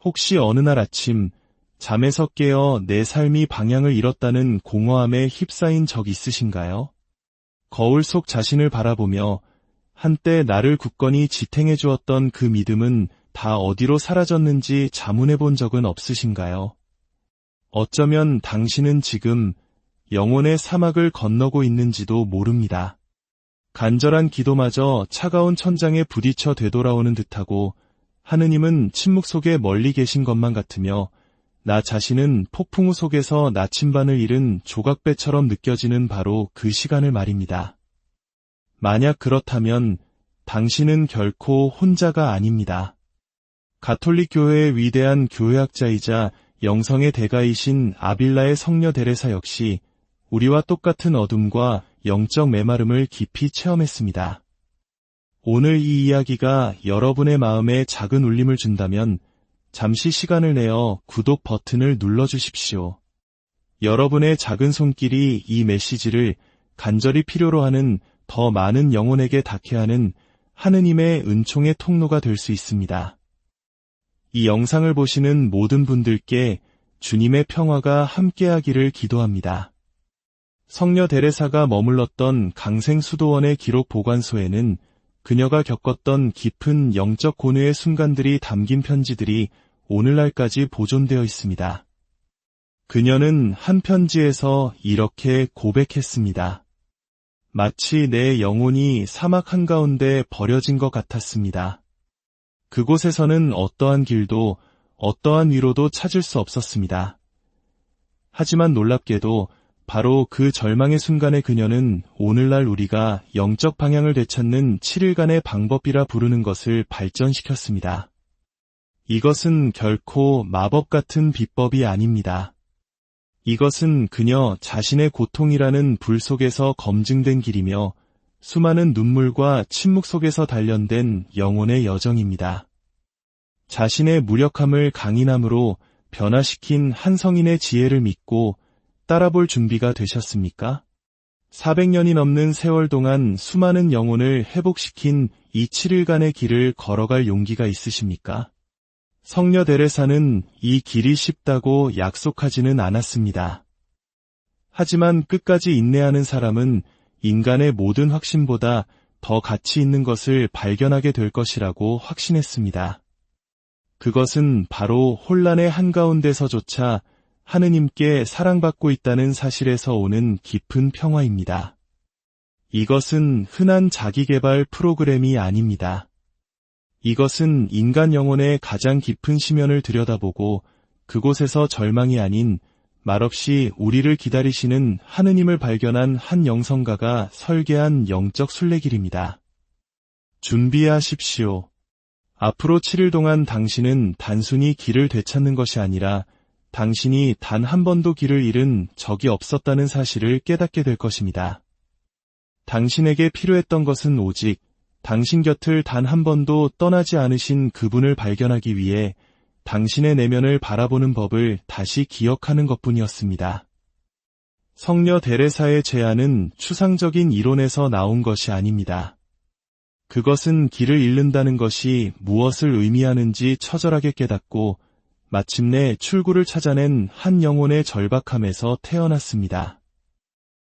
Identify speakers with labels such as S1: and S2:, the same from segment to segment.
S1: 혹시 어느 날 아침 잠에서 깨어 내 삶이 방향을 잃었다는 공허함에 휩싸인 적 있으신가요? 거울 속 자신을 바라보며 한때 나를 굳건히 지탱해 주었던 그 믿음은 다 어디로 사라졌는지 자문해 본 적은 없으신가요? 어쩌면 당신은 지금 영혼의 사막을 건너고 있는지도 모릅니다. 간절한 기도마저 차가운 천장에 부딪혀 되돌아오는 듯하고 하느님은 침묵 속에 멀리 계신 것만 같으며 나 자신은 폭풍우 속에서 나침반을 잃은 조각배처럼 느껴지는 바로 그 시간을 말입니다. 만약 그렇다면 당신은 결코 혼자가 아닙니다. 가톨릭 교회의 위대한 교회학자이자 영성의 대가이신 아빌라의 성녀 데레사 역시 우리와 똑같은 어둠과 영적 메마름을 깊이 체험했습니다. 오늘 이 이야기가 여러분의 마음에 작은 울림을 준다면 잠시 시간을 내어 구독 버튼을 눌러주십시오. 여러분의 작은 손길이 이 메시지를 간절히 필요로 하는 더 많은 영혼에게 닿게 하는 하느님의 은총의 통로가 될 수 있습니다. 이 영상을 보시는 모든 분들께 주님의 평화가 함께하기를 기도합니다. 성녀 데레사가 머물렀던 강생수도원의 기록 보관소에는 그녀가 겪었던 깊은 영적 고뇌의 순간들이 담긴 편지들이 오늘날까지 보존되어 있습니다. 그녀는 한 편지에서 이렇게 고백했습니다. 마치 내 영혼이 사막 한가운데 버려진 것 같았습니다. 그곳에서는 어떠한 길도 어떠한 위로도 찾을 수 없었습니다. 하지만 놀랍게도 바로 그 절망의 순간에 그녀는 오늘날 우리가 영적 방향을 되찾는 7일간의 방법이라 부르는 것을 발전시켰습니다. 이것은 결코 마법 같은 비법이 아닙니다. 이것은 그녀 자신의 고통이라는 불 속에서 검증된 길이며 수많은 눈물과 침묵 속에서 단련된 영혼의 여정입니다. 자신의 무력함을 강인함으로 변화시킨 한 성인의 지혜를 믿고 따라볼 준비가 되셨습니까? 400년이 넘는 세월 동안 수많은 영혼을 회복시킨 이 7일간의 길을 걸어갈 용기가 있으십니까? 성녀 데레사는 이 길이 쉽다고 약속하지는 않았습니다. 하지만 끝까지 인내하는 사람은 인간의 모든 확신보다 더 가치 있는 것을 발견하게 될 것이라고 확신했습니다. 그것은 바로 혼란의 한가운데서조차 하느님께 사랑받고 있다는 사실에서 오는 깊은 평화입니다. 이것은 흔한 자기개발 프로그램이 아닙니다. 이것은 인간 영혼의 가장 깊은 심연을 들여다보고 그곳에서 절망이 아닌 말없이 우리를 기다리시는 하느님을 발견한 한 영성가가 설계한 영적 순례길입니다. 준비하십시오. 앞으로 7일 동안 당신은 단순히 길을 되찾는 것이 아니라 당신이 단 한 번도 길을 잃은 적이 없었다는 사실을 깨닫게 될 것입니다. 당신에게 필요했던 것은 오직 당신 곁을 단 한 번도 떠나지 않으신 그분을 발견하기 위해 당신의 내면을 바라보는 법을 다시 기억하는 것뿐이었습니다. 성녀 데레사의 제안은 추상적인 이론에서 나온 것이 아닙니다. 그것은 길을 잃는다는 것이 무엇을 의미하는지 처절하게 깨닫고 마침내 출구를 찾아낸 한 영혼의 절박함에서 태어났습니다.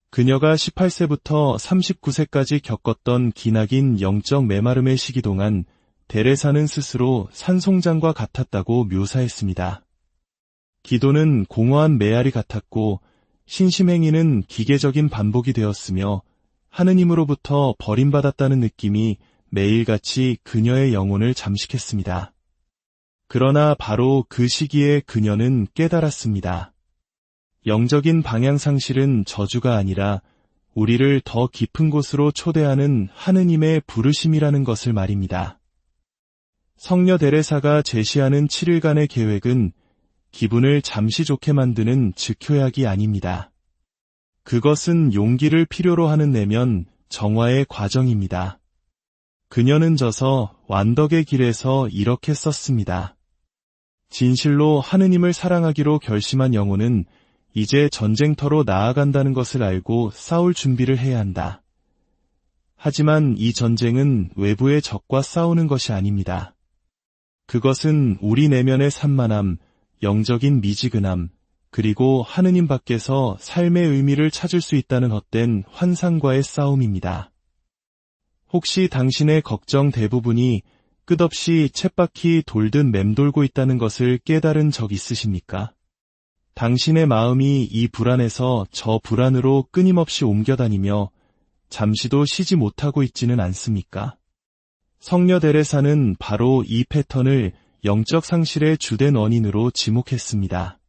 S1: 그녀가 18세부터 39세까지 겪었던 기나긴 영적 메마름의 시기 동안 데레사는 스스로 산송장과 같았다고 묘사했습니다. 기도는 공허한 메아리 같았고 신심행위는 기계적인 반복이 되었으며 하느님으로부터 버림받았다는 느낌이 매일같이 그녀의 영혼을 잠식했습니다. 그러나 바로 그 시기에 그녀는 깨달았습니다. 영적인 방향 상실은 저주가 아니라 우리를 더 깊은 곳으로 초대하는 하느님의 부르심이라는 것을 말입니다. 성녀 데레사가 제시하는 7일간의 계획은 기분을 잠시 좋게 만드는 즉효약이 아닙니다. 그것은 용기를 필요로 하는 내면 정화의 과정입니다. 그녀는 져서 완덕의 길에서 이렇게 썼습니다. 진실로 하느님을 사랑하기로 결심한 영혼은 이제 전쟁터로 나아간다는 것을 알고 싸울 준비를 해야 한다. 하지만 이 전쟁은 외부의 적과 싸우는 것이 아닙니다. 그것은 우리 내면의 산만함, 영적인 미지근함, 그리고 하느님 밖에서 삶의 의미를 찾을 수 있다는 헛된 환상과의 싸움입니다. 혹시 당신의 걱정 대부분이 끝없이 쳇바퀴 돌듯 맴돌고 있다는 것을 깨달은 적 있으십니까? 당신의 마음이 이 불안에서 저 불안으로 끊임없이 옮겨다니며 잠시도 쉬지 못하고 있지는 않습니까? 성녀 데레사는 바로 이 패턴을 영적 상실의 주된 원인으로 지목했습니다.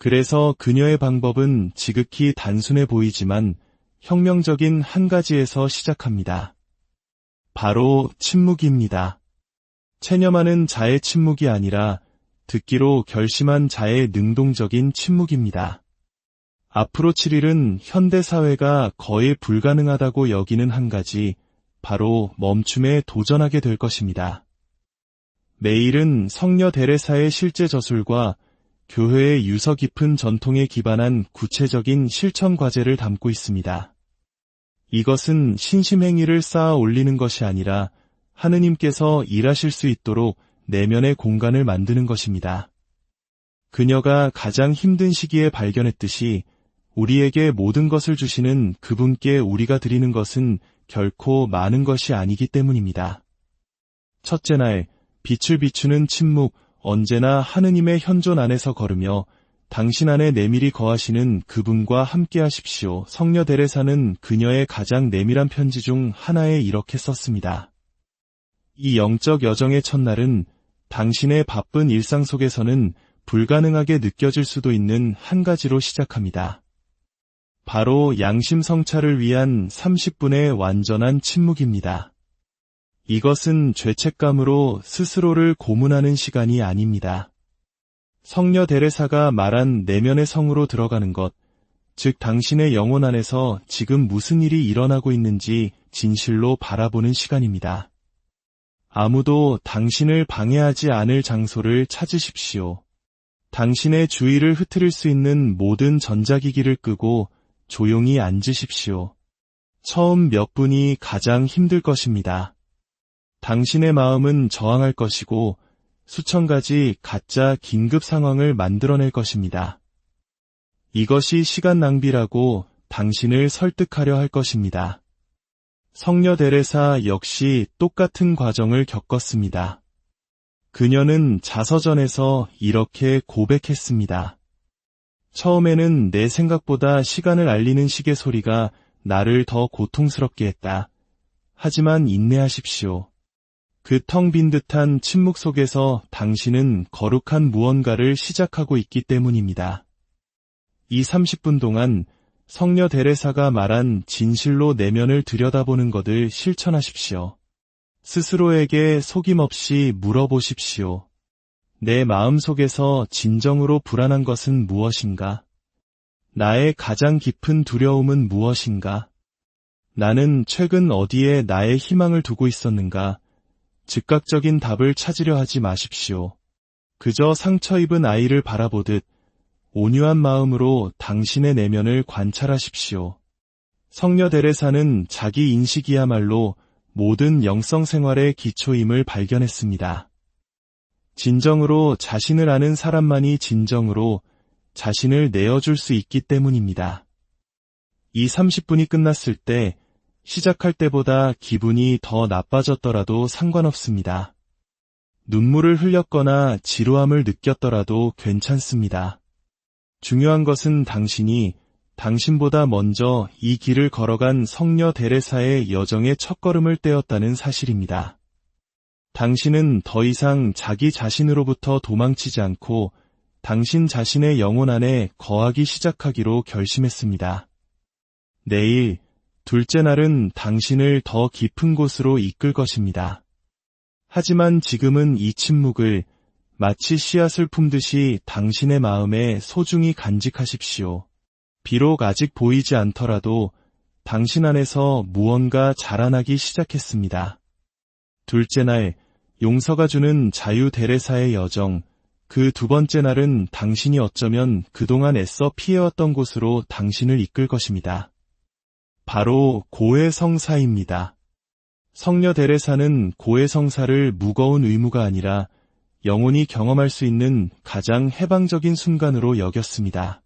S1: 그래서 그녀의 방법은 지극히 단순해 보이지만 혁명적인 한 가지에서 시작합니다. 바로 침묵입니다. 체념하는 자의 침묵이 아니라 듣기로 결심한 자의 능동적인 침묵입니다. 앞으로 7일은 현대사회가 거의 불가능하다고 여기는 한 가지, 바로 멈춤에 도전하게 될 것입니다. 매일은 성녀 데레사의 실제 저술과 교회의 유서 깊은 전통에 기반한 구체적인 실천 과제를 담고 있습니다. 이것은 신심행위를 쌓아 올리는 것이 아니라 하느님께서 일하실 수 있도록 내면의 공간을 만드는 것입니다. 그녀가 가장 힘든 시기에 발견했듯이 우리에게 모든 것을 주시는 그분께 우리가 드리는 것은 결코 많은 것이 아니기 때문입니다. 첫째 날, 빛을 비추는 침묵, 언제나 하느님의 현존 안에서 걸으며 당신 안에 내밀히 거하시는 그분과 함께 하십시오. 성녀 데레사는 그녀의 가장 내밀한 편지 중 하나에 이렇게 썼습니다. 이 영적 여정의 첫날은 당신의 바쁜 일상 속에서는 불가능하게 느껴질 수도 있는 한 가지로 시작합니다. 바로 양심 성찰을 위한 30분의 완전한 침묵입니다. 이것은 죄책감으로 스스로를 고문하는 시간이 아닙니다. 성녀 데레사가 말한 내면의 성으로 들어가는 것, 즉 당신의 영혼 안에서 지금 무슨 일이 일어나고 있는지 진실로 바라보는 시간입니다. 아무도 당신을 방해하지 않을 장소를 찾으십시오. 당신의 주의를 흐트릴 수 있는 모든 전자기기를 끄고 조용히 앉으십시오. 처음 몇 분이 가장 힘들 것입니다. 당신의 마음은 저항할 것이고 수천 가지 가짜 긴급 상황을 만들어낼 것입니다. 이것이 시간 낭비라고 당신을 설득하려 할 것입니다. 성녀 데레사 역시 똑같은 과정을 겪었습니다. 그녀는 자서전에서 이렇게 고백했습니다. 처음에는 내 생각보다 시간을 알리는 시계 소리가 나를 더 고통스럽게 했다. 하지만 인내하십시오. 그 텅 빈 듯한 침묵 속에서 당신은 거룩한 무언가를 시작하고 있기 때문입니다. 이 30분 동안 성녀 데레사가 말한 진실로 내면을 들여다보는 것을 실천하십시오. 스스로에게 속임없이 물어보십시오. 내 마음 속에서 진정으로 불안한 것은 무엇인가? 나의 가장 깊은 두려움은 무엇인가? 나는 최근 어디에 나의 희망을 두고 있었는가? 즉각적인 답을 찾으려 하지 마십시오. 그저 상처 입은 아이를 바라보듯 온유한 마음으로 당신의 내면을 관찰하십시오. 성녀 데레사는 자기 인식이야말로 모든 영성 생활의 기초임을 발견했습니다. 진정으로 자신을 아는 사람만이 진정으로 자신을 내어줄 수 있기 때문입니다. 이 30분이 끝났을 때 시작할 때보다 기분이 더 나빠졌더라도 상관없습니다. 눈물을 흘렸거나 지루함을 느꼈더라도 괜찮습니다. 중요한 것은 당신이 당신보다 먼저 이 길을 걸어간 성녀 데레사의 여정의 첫걸음을 떼었다는 사실입니다. 당신은 더 이상 자기 자신으로부터 도망치지 않고 당신 자신의 영혼 안에 거하기 시작하기로 결심했습니다. 내일, 둘째 날은 당신을 더 깊은 곳으로 이끌 것입니다. 하지만 지금은 이 침묵을 마치 씨앗을 품듯이 당신의 마음에 소중히 간직하십시오. 비록 아직 보이지 않더라도 당신 안에서 무언가 자라나기 시작했습니다. 둘째 날, 용서가 주는 자유 데레사의 여정, 그 두 번째 날은 당신이 어쩌면 그동안 애써 피해왔던 곳으로 당신을 이끌 것입니다. 바로 고해성사입니다. 성녀 데레사는 고해성사를 무거운 의무가 아니라 영혼이 경험할 수 있는 가장 해방적인 순간으로 여겼습니다.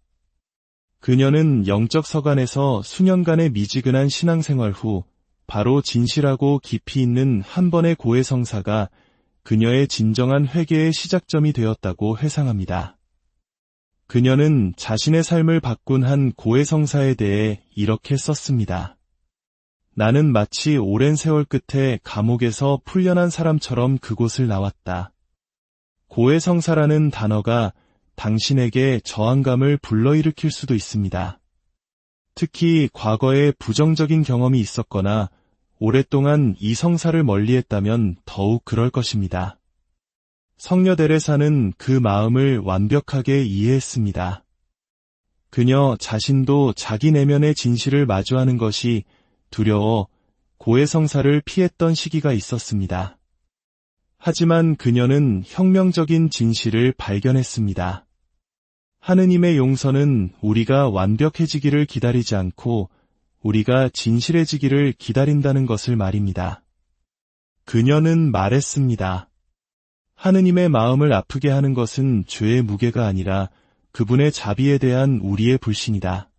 S1: 그녀는 영적 서간에서 수년간의 미지근한 신앙생활 후 바로 진실하고 깊이 있는 한 번의 고해성사가 그녀의 진정한 회개의 시작점이 되었다고 회상합니다. 그녀는 자신의 삶을 바꾼 한 고해성사에 대해 이렇게 썼습니다. 나는 마치 오랜 세월 끝에 감옥에서 풀려난 사람처럼 그곳을 나왔다. 고해성사라는 단어가 당신에게 저항감을 불러일으킬 수도 있습니다. 특히 과거에 부정적인 경험이 있었거나 오랫동안 이 성사를 멀리했다면 더욱 그럴 것입니다. 성녀 데레사는 그 마음을 완벽하게 이해했습니다. 그녀 자신도 자기 내면의 진실을 마주하는 것이 두려워 고해성사를 피했던 시기가 있었습니다. 하지만 그녀는 혁명적인 진실을 발견했습니다. 하느님의 용서는 우리가 완벽해지기를 기다리지 않고 우리가 진실해지기를 기다린다는 것을 말입니다. 그녀는 말했습니다. 하느님의 마음을 아프게 하는 것은 죄의 무게가 아니라 그분의 자비에 대한 우리의 불신이다.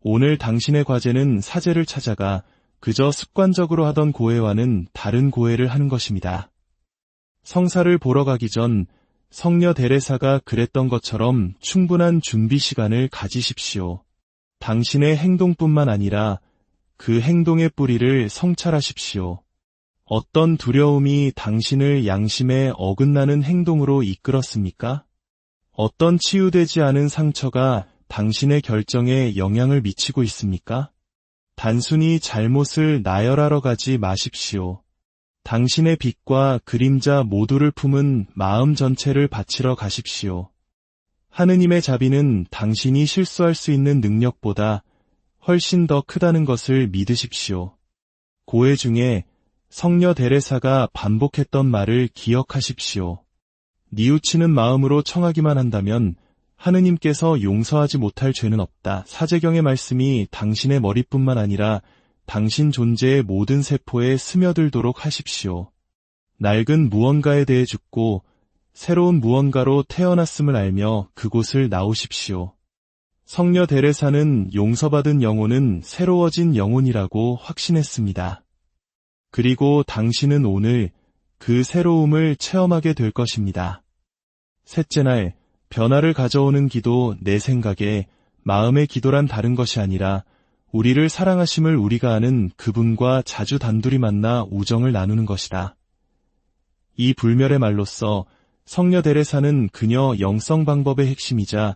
S1: 오늘 당신의 과제는 사제를 찾아가 그저 습관적으로 하던 고해와는 다른 고해를 하는 것입니다. 성사를 보러 가기 전 성녀 데레사가 그랬던 것처럼 충분한 준비 시간을 가지십시오. 당신의 행동뿐만 아니라 그 행동의 뿌리를 성찰하십시오. 어떤 두려움이 당신을 양심에 어긋나는 행동으로 이끌었습니까? 어떤 치유되지 않은 상처가 당신의 결정에 영향을 미치고 있습니까? 단순히 잘못을 나열하러 가지 마십시오. 당신의 빛과 그림자 모두를 품은 마음 전체를 바치러 가십시오. 하느님의 자비는 당신이 실수할 수 있는 능력보다 훨씬 더 크다는 것을 믿으십시오. 고해 중에 성녀 데레사가 반복했던 말을 기억하십시오. 뉘우치는 마음으로 청하기만 한다면 하느님께서 용서하지 못할 죄는 없다. 사제경의 말씀이 당신의 머리뿐만 아니라 당신 존재의 모든 세포에 스며들도록 하십시오. 낡은 무언가에 대해 죽고 새로운 무언가로 태어났음을 알며 그곳을 나오십시오. 성녀 데레사는 용서받은 영혼은 새로워진 영혼이라고 확신했습니다. 그리고 당신은 오늘 그 새로움을 체험하게 될 것입니다. 셋째 날, 변화를 가져오는 기도. 내 생각에 마음의 기도란 다른 것이 아니라 우리를 사랑하심을 우리가 아는 그분과 자주 단둘이 만나 우정을 나누는 것이다. 이 불멸의 말로써 성녀 데레사는 그녀 영성 방법의 핵심이자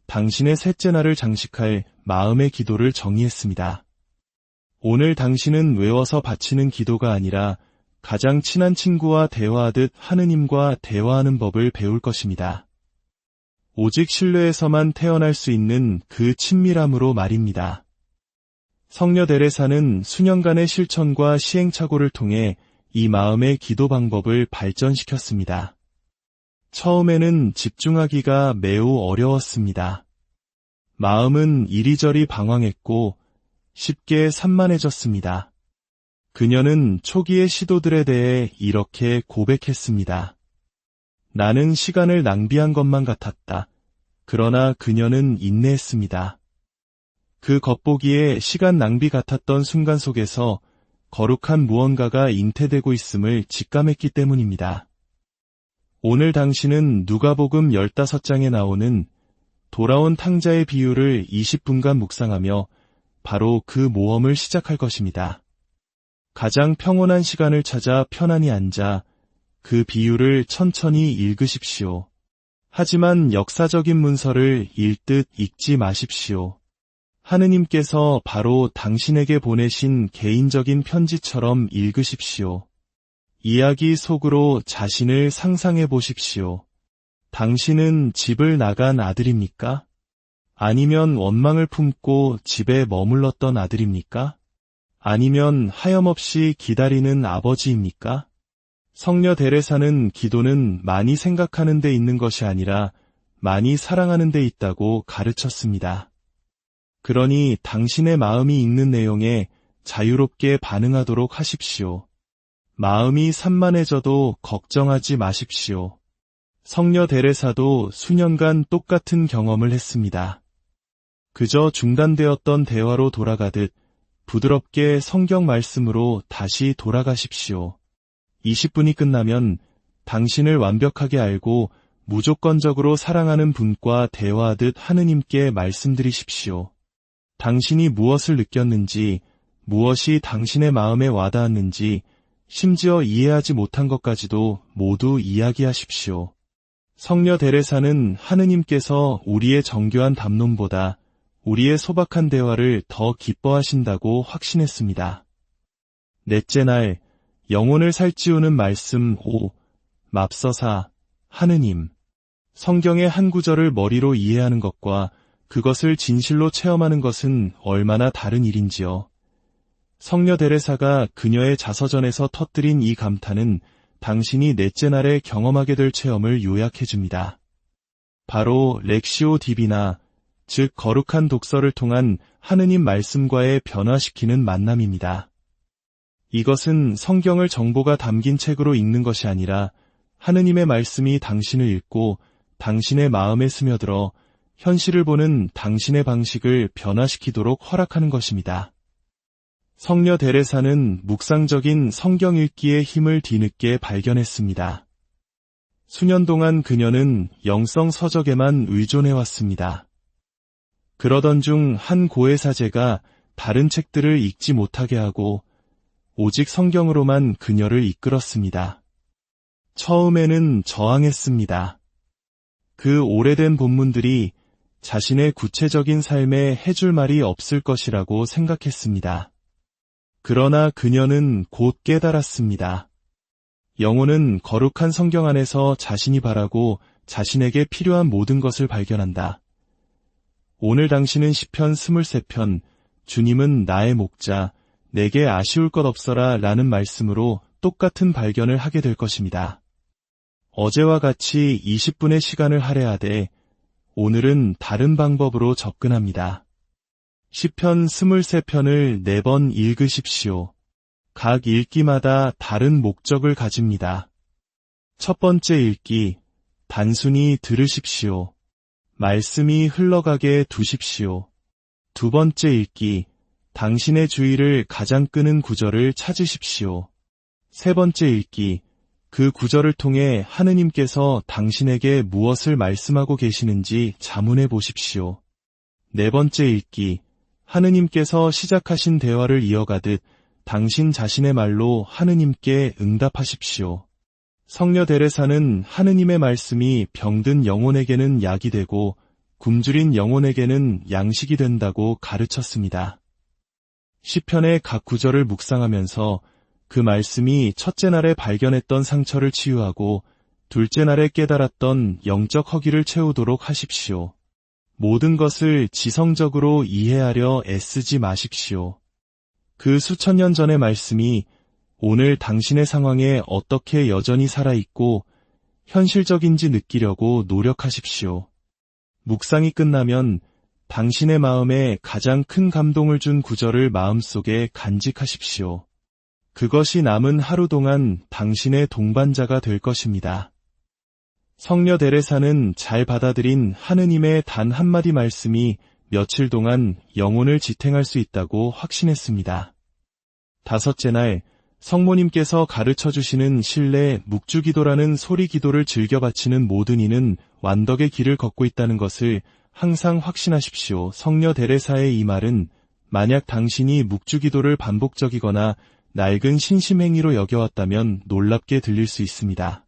S1: 당신의 셋째 날을 장식할 마음의 기도를 정의했습니다. 오늘 당신은 외워서 바치는 기도가 아니라 가장 친한 친구와 대화하듯 하느님과 대화하는 법을 배울 것입니다. 오직 신뢰에서만 태어날 수 있는 그 친밀함으로 말입니다. 성녀 데레사는 수년간의 실천과 시행착오를 통해 이 마음의 기도 방법을 발전시켰습니다. 처음에는 집중하기가 매우 어려웠습니다. 마음은 이리저리 방황했고 쉽게 산만해졌습니다. 그녀는 초기의 시도들에 대해 이렇게 고백했습니다. 나는 시간을 낭비한 것만 같았다. 그러나 그녀는 인내했습니다. 그 겉보기에 시간 낭비 같았던 순간 속에서 거룩한 무언가가 잉태되고 있음을 직감했기 때문입니다. 오늘 당신은 누가복음 15장에 나오는 돌아온 탕자의 비유를 20분간 묵상하며 바로 그 모험을 시작할 것입니다. 가장 평온한 시간을 찾아 편안히 앉아 그 비유를 천천히 읽으십시오. 하지만 역사적인 문서를 읽듯 읽지 마십시오. 하느님께서 바로 당신에게 보내신 개인적인 편지처럼 읽으십시오. 이야기 속으로 자신을 상상해 보십시오. 당신은 집을 나간 아들입니까? 아니면 원망을 품고 집에 머물렀던 아들입니까? 아니면 하염없이 기다리는 아버지입니까? 성녀 데레사는 기도는 많이 생각하는 데 있는 것이 아니라 많이 사랑하는 데 있다고 가르쳤습니다. 그러니 당신의 마음이 읽는 내용에 자유롭게 반응하도록 하십시오. 마음이 산만해져도 걱정하지 마십시오. 성녀 데레사도 수년간 똑같은 경험을 했습니다. 그저 중단되었던 대화로 돌아가듯 부드럽게 성경 말씀으로 다시 돌아가십시오. 20분이 끝나면 당신을 완벽하게 알고 무조건적으로 사랑하는 분과 대화하듯 하느님께 말씀드리십시오. 당신이 무엇을 느꼈는지, 무엇이 당신의 마음에 와닿았는지, 심지어 이해하지 못한 것까지도 모두 이야기하십시오. 성녀 데레사는 하느님께서 우리의 정교한 담론보다 우리의 소박한 대화를 더 기뻐하신다고 확신했습니다. 넷째 날, 영혼을 살찌우는 말씀 5. 맙서사, 하느님. 성경의 한 구절을 머리로 이해하는 것과 그것을 진실로 체험하는 것은 얼마나 다른 일인지요. 성녀 데레사가 그녀의 자서전에서 터뜨린 이 감탄은 당신이 넷째 날에 경험하게 될 체험을 요약해줍니다. 바로 렉시오 디비나, 즉 거룩한 독서를 통한 하느님 말씀과의 변화시키는 만남입니다. 이것은 성경을 정보가 담긴 책으로 읽는 것이 아니라 하느님의 말씀이 당신을 읽고 당신의 마음에 스며들어 현실을 보는 당신의 방식을 변화시키도록 허락하는 것입니다. 성녀 데레사는 묵상적인 성경 읽기의 힘을 뒤늦게 발견했습니다. 수년 동안 그녀는 영성 서적에만 의존해왔습니다. 그러던 중 한 고해사제가 다른 책들을 읽지 못하게 하고 오직 성경으로만 그녀를 이끌었습니다. 처음에는 저항했습니다. 그 오래된 본문들이 자신의 구체적인 삶에 해줄 말이 없을 것이라고 생각했습니다. 그러나 그녀는 곧 깨달았습니다. 영혼은 거룩한 성경 안에서 자신이 바라고 자신에게 필요한 모든 것을 발견한다. 오늘 당신은 시편 23편, 주님은 나의 목자, 내게 아쉬울 것 없어라 라는 말씀으로 똑같은 발견을 하게 될 것입니다. 어제와 같이 20분의 시간을 할애하되 오늘은 다른 방법으로 접근합니다. 시편 23편을 4번 읽으십시오. 각 읽기마다 다른 목적을 가집니다. 첫 번째 읽기, 단순히 들으십시오. 말씀이 흘러가게 두십시오. 두 번째 읽기, 당신의 주의를 가장 끄는 구절을 찾으십시오. 세 번째 읽기, 그 구절을 통해 하느님께서 당신에게 무엇을 말씀하고 계시는지 자문해 보십시오. 네 번째 읽기, 하느님께서 시작하신 대화를 이어가듯 당신 자신의 말로 하느님께 응답하십시오. 성녀 데레사는 하느님의 말씀이 병든 영혼에게는 약이 되고 굶주린 영혼에게는 양식이 된다고 가르쳤습니다. 시편의 각 구절을 묵상하면서 그 말씀이 첫째 날에 발견했던 상처를 치유하고 둘째 날에 깨달았던 영적 허기를 채우도록 하십시오. 모든 것을 지성적으로 이해하려 애쓰지 마십시오. 그 수천 년 전의 말씀이 오늘 당신의 상황에 어떻게 여전히 살아있고 현실적인지 느끼려고 노력하십시오. 묵상이 끝나면 당신의 마음에 가장 큰 감동을 준 구절을 마음속에 간직하십시오. 그것이 남은 하루 동안 당신의 동반자가 될 것입니다. 성녀 데레사는 잘 받아들인 하느님의 단 한마디 말씀이 며칠 동안 영혼을 지탱할 수 있다고 확신했습니다. 다섯째 날, 성모님께서 가르쳐주시는 실내 묵주기도라는 소리기도를 즐겨 바치는 모든 이는 완덕의 길을 걷고 있다는 것을 항상 확신하십시오. 성녀 데레사의 이 말은 만약 당신이 묵주기도를 반복적이거나 낡은 신심행위로 여겨왔다면 놀랍게 들릴 수 있습니다.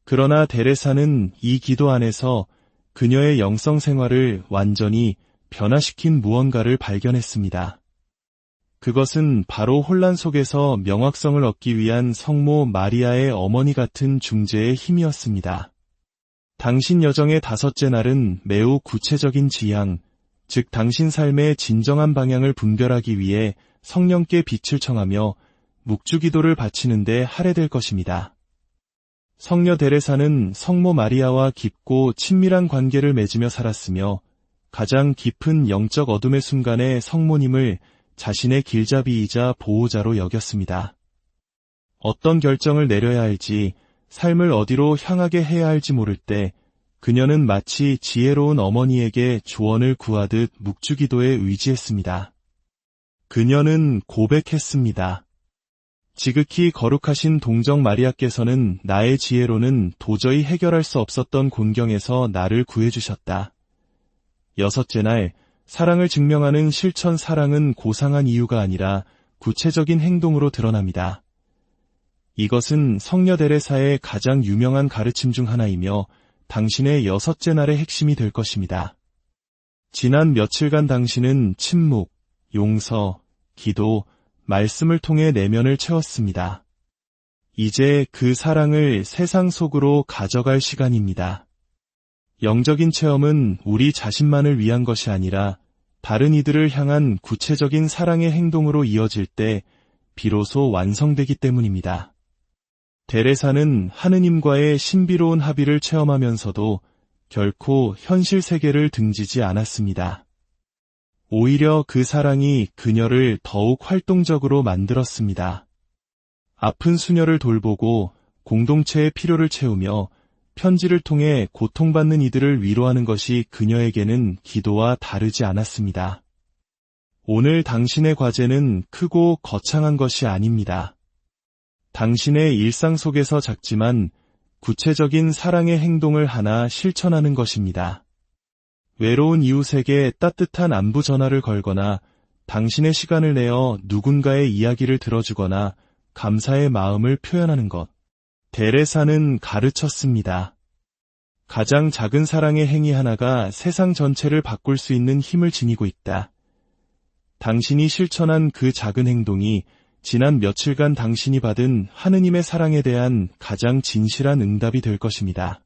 S1: 그러나 데레사는 이 기도 안에서 그녀의 영성 생활을 완전히 변화시킨 무언가를 발견했습니다. 그것은 바로 혼란 속에서 명확성을 얻기 위한 성모 마리아의 어머니 같은 중재의 힘이었습니다. 당신 여정의 다섯째 날은 매우 구체적인 지향, 즉 당신 삶의 진정한 방향을 분별하기 위해 성령께 빛을 청하며 묵주기도를 바치는 데 할애될 것입니다. 성녀 데레사는 성모 마리아와 깊고 친밀한 관계를 맺으며 살았으며 가장 깊은 영적 어둠의 순간에 성모님을 자신의 길잡이이자 보호자로 여겼습니다. 어떤 결정을 내려야 할지 삶을 어디로 향하게 해야 할지 모를 때 그녀는 마치 지혜로운 어머니에게 조언을 구하듯 묵주기도에 의지했습니다. 그녀는 고백했습니다. 지극히 거룩하신 동정 마리아께서는 나의 지혜로는 도저히 해결할 수 없었던 곤경에서 나를 구해주셨다. 여섯째 날, 사랑을 증명하는 실천 사랑은 고상한 이유가 아니라 구체적인 행동으로 드러납니다. 이것은 성녀 데레사의 가장 유명한 가르침 중 하나이며 당신의 여섯째 날의 핵심이 될 것입니다. 지난 며칠간 당신은 침묵, 용서, 기도, 말씀을 통해 내면을 채웠습니다. 이제 그 사랑을 세상 속으로 가져갈 시간입니다. 영적인 체험은 우리 자신만을 위한 것이 아니라 다른 이들을 향한 구체적인 사랑의 행동으로 이어질 때 비로소 완성되기 때문입니다. 데레사는 하느님과의 신비로운 합의를 체험하면서도 결코 현실 세계를 등지지 않았습니다. 오히려 그 사랑이 그녀를 더욱 활동적으로 만들었습니다. 아픈 수녀를 돌보고 공동체의 필요를 채우며 편지를 통해 고통받는 이들을 위로하는 것이 그녀에게는 기도와 다르지 않았습니다. 오늘 당신의 과제는 크고 거창한 것이 아닙니다. 당신의 일상 속에서 작지만 구체적인 사랑의 행동을 하나 실천하는 것입니다. 외로운 이웃에게 따뜻한 안부 전화를 걸거나 당신의 시간을 내어 누군가의 이야기를 들어주거나 감사의 마음을 표현하는 것. 데레사는 가르쳤습니다. 가장 작은 사랑의 행위 하나가 세상 전체를 바꿀 수 있는 힘을 지니고 있다. 당신이 실천한 그 작은 행동이 지난 며칠간 당신이 받은 하느님의 사랑에 대한 가장 진실한 응답이 될 것입니다.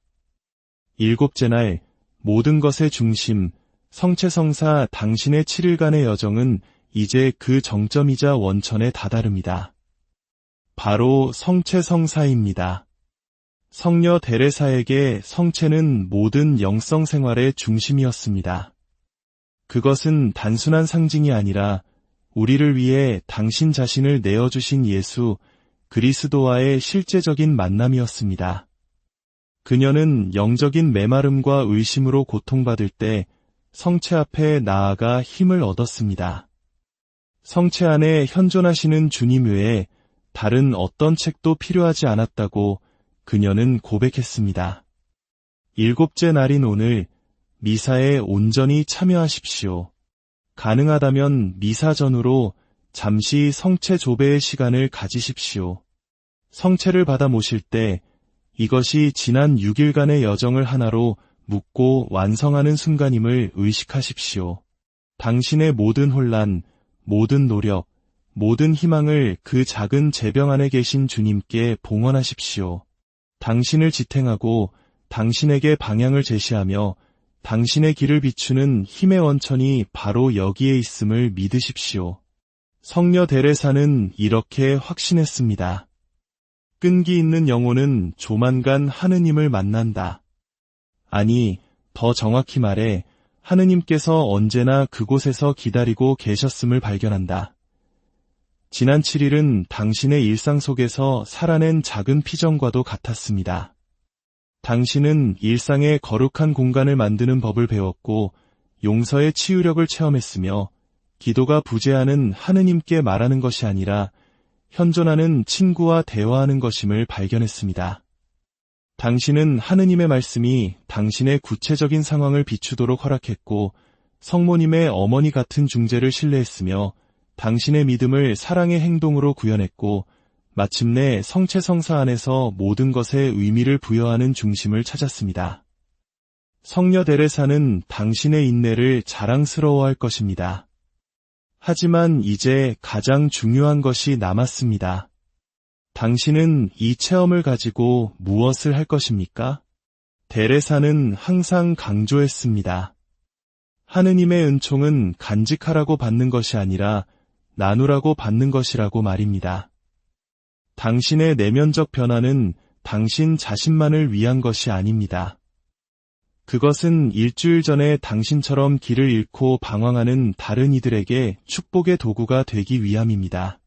S1: 일곱째 날, 모든 것의 중심, 성체성사 당신의 7일간의 여정은 이제 그 정점이자 원천에 다다릅니다. 바로 성체성사입니다. 성녀 데레사에게 성체는 모든 영성 생활의 중심이었습니다. 그것은 단순한 상징이 아니라 우리를 위해 당신 자신을 내어주신 예수, 그리스도와의 실제적인 만남이었습니다. 그녀는 영적인 메마름과 의심으로 고통받을 때 성체 앞에 나아가 힘을 얻었습니다. 성체 안에 현존하시는 주님 외에 다른 어떤 책도 필요하지 않았다고 그녀는 고백했습니다. 일곱째 날인 오늘 미사에 온전히 참여하십시오. 가능하다면 미사 전후로 잠시 성체 조배의 시간을 가지십시오. 성체를 받아 모실 때 이것이 지난 6일간의 여정을 하나로 묶고 완성하는 순간임을 의식하십시오. 당신의 모든 혼란, 모든 노력, 모든 희망을 그 작은 제병 안에 계신 주님께 봉헌하십시오. 당신을 지탱하고 당신에게 방향을 제시하며 당신의 길을 비추는 힘의 원천이 바로 여기에 있음을 믿으십시오. 성녀 데레사는 이렇게 확신했습니다. 끈기 있는 영혼은 조만간 하느님을 만난다. 아니, 더 정확히 말해 하느님께서 언제나 그곳에서 기다리고 계셨음을 발견한다. 지난 7일은 당신의 일상 속에서 살아낸 작은 피정과도 같았습니다. 당신은 일상의 거룩한 공간을 만드는 법을 배웠고 용서의 치유력을 체험했으며 기도가 부재하는 하느님께 말하는 것이 아니라 현존하는 친구와 대화하는 것임을 발견했습니다. 당신은 하느님의 말씀이 당신의 구체적인 상황을 비추도록 허락했고 성모님의 어머니 같은 중재를 신뢰했으며 당신의 믿음을 사랑의 행동으로 구현했고 마침내 성체성사 안에서 모든 것에 의미를 부여하는 중심을 찾았습니다. 성녀 데레사는 당신의 인내를 자랑스러워할 것입니다. 하지만 이제 가장 중요한 것이 남았습니다. 당신은 이 체험을 가지고 무엇을 할 것입니까? 데레사는 항상 강조했습니다. 하느님의 은총은 간직하라고 받는 것이 아니라 나누라고 받는 것이라고 말입니다. 당신의 내면적 변화는 당신 자신만을 위한 것이 아닙니다. 그것은 일주일 전에 당신처럼 길을 잃고 방황하는 다른 이들에게 축복의 도구가 되기 위함입니다.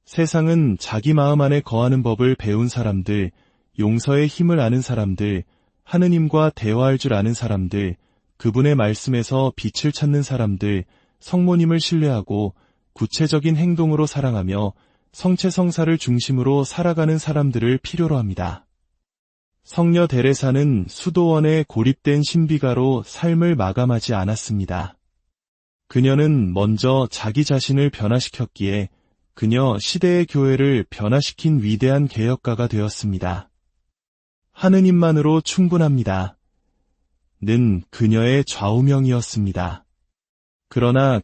S1: 세상은 자기 마음 안에 거하는 법을 배운 사람들, 용서의 힘을 아는 사람들, 하느님과 대화할 줄 아는 사람들, 그분의 말씀에서 빛을 찾는 사람들, 성모님을 신뢰하고 구체적인 행동으로 사랑하며 성체성사를 중심으로 살아가는 사람들을 필요로 합니다. 성녀 데레사는 수도원에 고립된 신비가로 삶을 마감하지 않았습니다. 그녀는 먼저 자기 자신을 변화시켰기에 그녀 시대의 교회를 변화시킨 위대한 개혁가가 되었습니다. 하느님만으로 충분합니다. 는 그녀의 좌우명이었습니다. 그러나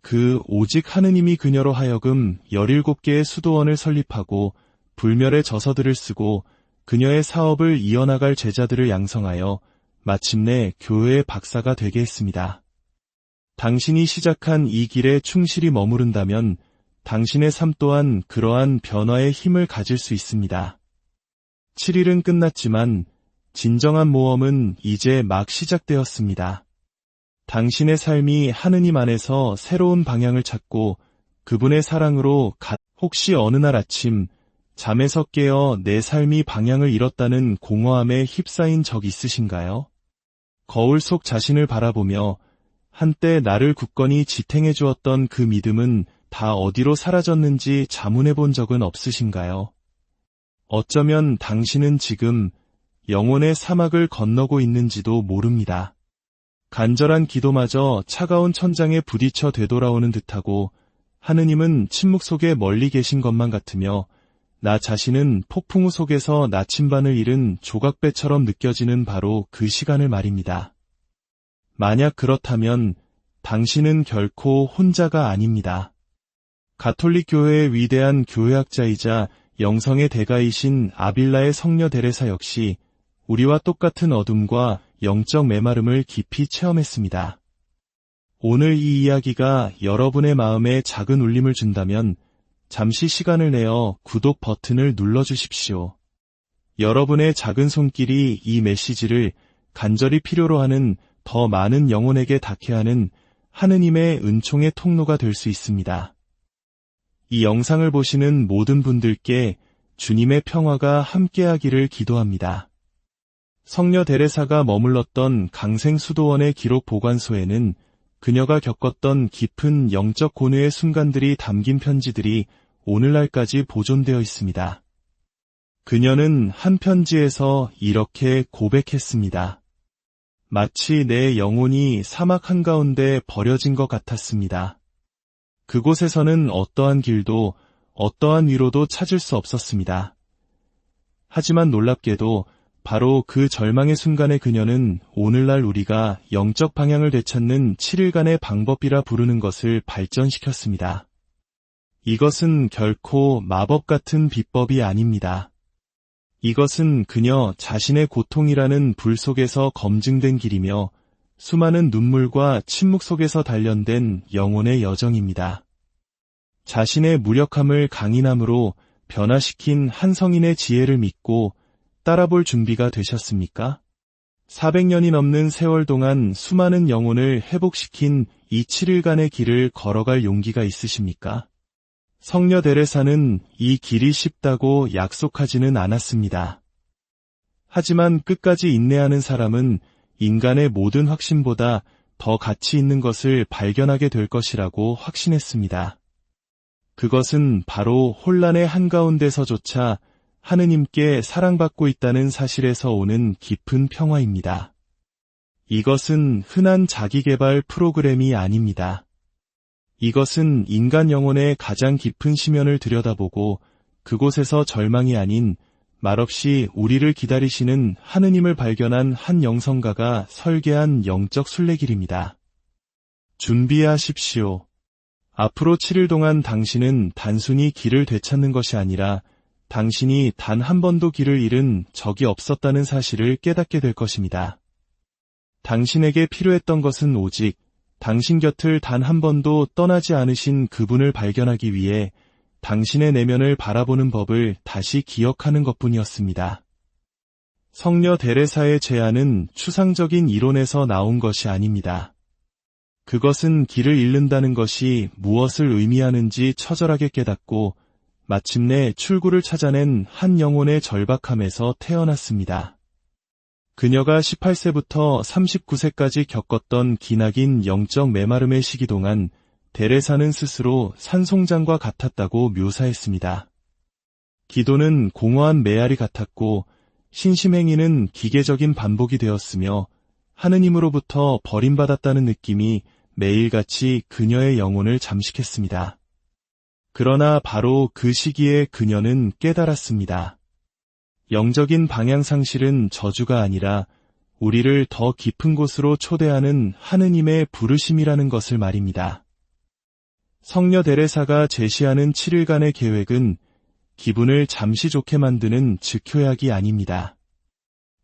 S1: 오직 하느님이 그녀로 하여금 17개의 수도원을 설립하고 불멸의 저서들을 쓰고 그녀의 사업을 이어나갈 제자들을 양성하여 마침내 교회의 박사가 되게 했습니다. 당신이 시작한 이 길에 충실히 머무른다면 당신의 삶 또한 그러한 변화의 힘을 가질 수 있습니다. 7일은 끝났지만 진정한 모험은 이제 막 시작되었습니다. 당신의 삶이 하느님 안에서 새로운 방향을 찾고 그분의 사랑으로 혹시 어느 날 아침 잠에서 깨어 내 삶이 방향을 잃었다는 공허함에 휩싸인 적 있으신가요? 거울 속 자신을 바라보며 한때 나를 굳건히 지탱해 주었던 그 믿음은 다 어디로 사라졌는지 자문해 본 적은 없으신가요? 어쩌면 당신은 지금 영혼의 사막을 건너고 있는지도 모릅니다. 간절한 기도마저 차가운 천장에 부딪혀 되돌아오는 듯하고 하느님은 침묵 속에 멀리 계신 것만 같으며 나 자신은 폭풍우 속에서 나침반을 잃은 조각배처럼 느껴지는 바로 그 시간을 말입니다. 만약 그렇다면 당신은 결코 혼자가 아닙니다. 가톨릭 교회의 위대한 교회학자이자 영성의 대가이신 아빌라의 성녀 데레사 역시 우리와 똑같은 어둠과 영적 메마름을 깊이 체험했습니다. 오늘 이 이야기가 여러분의 마음에 작은 울림을 준다면 잠시 시간을 내어 구독 버튼을 눌러주십시오. 여러분의 작은 손길이 이 메시지를 간절히 필요로 하는 더 많은 영혼에게 닿게 하는 하느님의 은총의 통로가 될 수 있습니다. 이 영상을 보시는 모든 분들께 주님의 평화가 함께하기를 기도합니다. 성녀 데레사가 머물렀던 강생수도원의 기록 보관소에는 그녀가 겪었던 깊은 영적 고뇌의 순간들이 담긴 편지들이 오늘날까지 보존되어 있습니다. 그녀는 한 편지에서 이렇게 고백했습니다. 마치 내 영혼이 사막 한가운데 버려진 것 같았습니다. 그곳에서는 어떠한 길도 어떠한 위로도 찾을 수 없었습니다. 하지만 놀랍게도 바로 그 절망의 순간에 그녀는 오늘날 우리가 영적 방향을 되찾는 7일간의 방법이라 부르는 것을 발전시켰습니다. 이것은 결코 마법 같은 비법이 아닙니다. 이것은 그녀 자신의 고통이라는 불 속에서 검증된 길이며 수많은 눈물과 침묵 속에서 단련된 영혼의 여정입니다. 자신의 무력함을 강인함으로 변화시킨 한 성인의 지혜를 믿고 따라볼 준비가 되셨습니까? 400년이 넘는 세월 동안 수많은 영혼을 회복시킨 이 7일간의 길을 걸어갈 용기가 있으십니까? 성녀 데레사는 이 길이 쉽다고 약속하지는 않았습니다. 하지만 끝까지 인내하는 사람은 인간의 모든 확신보다 더 가치 있는 것을 발견하게 될 것이라고 확신했습니다. 그것은 바로 혼란의 한가운데서조차 하느님께 사랑받고 있다는 사실에서 오는 깊은 평화입니다. 이것은 흔한 자기개발 프로그램이 아닙니다. 이것은 인간 영혼의 가장 깊은 심연을 들여다보고 그곳에서 절망이 아닌 말없이 우리를 기다리시는 하느님을 발견한 한 영성가가 설계한 영적 순례길입니다. 준비하십시오. 앞으로 7일 동안 당신은 단순히 길을 되찾는 것이 아니라 당신이 단 한 번도 길을 잃은 적이 없었다는 사실을 깨닫게 될 것입니다. 당신에게 필요했던 것은 오직 당신 곁을 단 한 번도 떠나지 않으신 그분을 발견하기 위해 당신의 내면을 바라보는 법을 다시 기억하는 것뿐이었습니다. 성녀 데레사의 제안은 추상적인 이론에서 나온 것이 아닙니다. 그것은 길을 잃는다는 것이 무엇을 의미하는지 처절하게 깨닫고 마침내 출구를 찾아낸 한 영혼의 절박함에서 태어났습니다. 그녀가 18세부터 39세까지 겪었던 기나긴 영적 메마름의 시기 동안 데레사는 스스로 산송장과 같았다고 묘사했습니다. 기도는 공허한 메아리 같았고 신심행위는 기계적인 반복이 되었으며 하느님으로부터 버림받았다는 느낌이 매일같이 그녀의 영혼을 잠식했습니다. 그러나 바로 그 시기에 그녀는 깨달았습니다. 영적인 방향 상실은 저주가 아니라 우리를 더 깊은 곳으로 초대하는 하느님의 부르심이라는 것을 말입니다. 성녀 데레사가 제시하는 7일간의 계획은 기분을 잠시 좋게 만드는 즉효약이 아닙니다.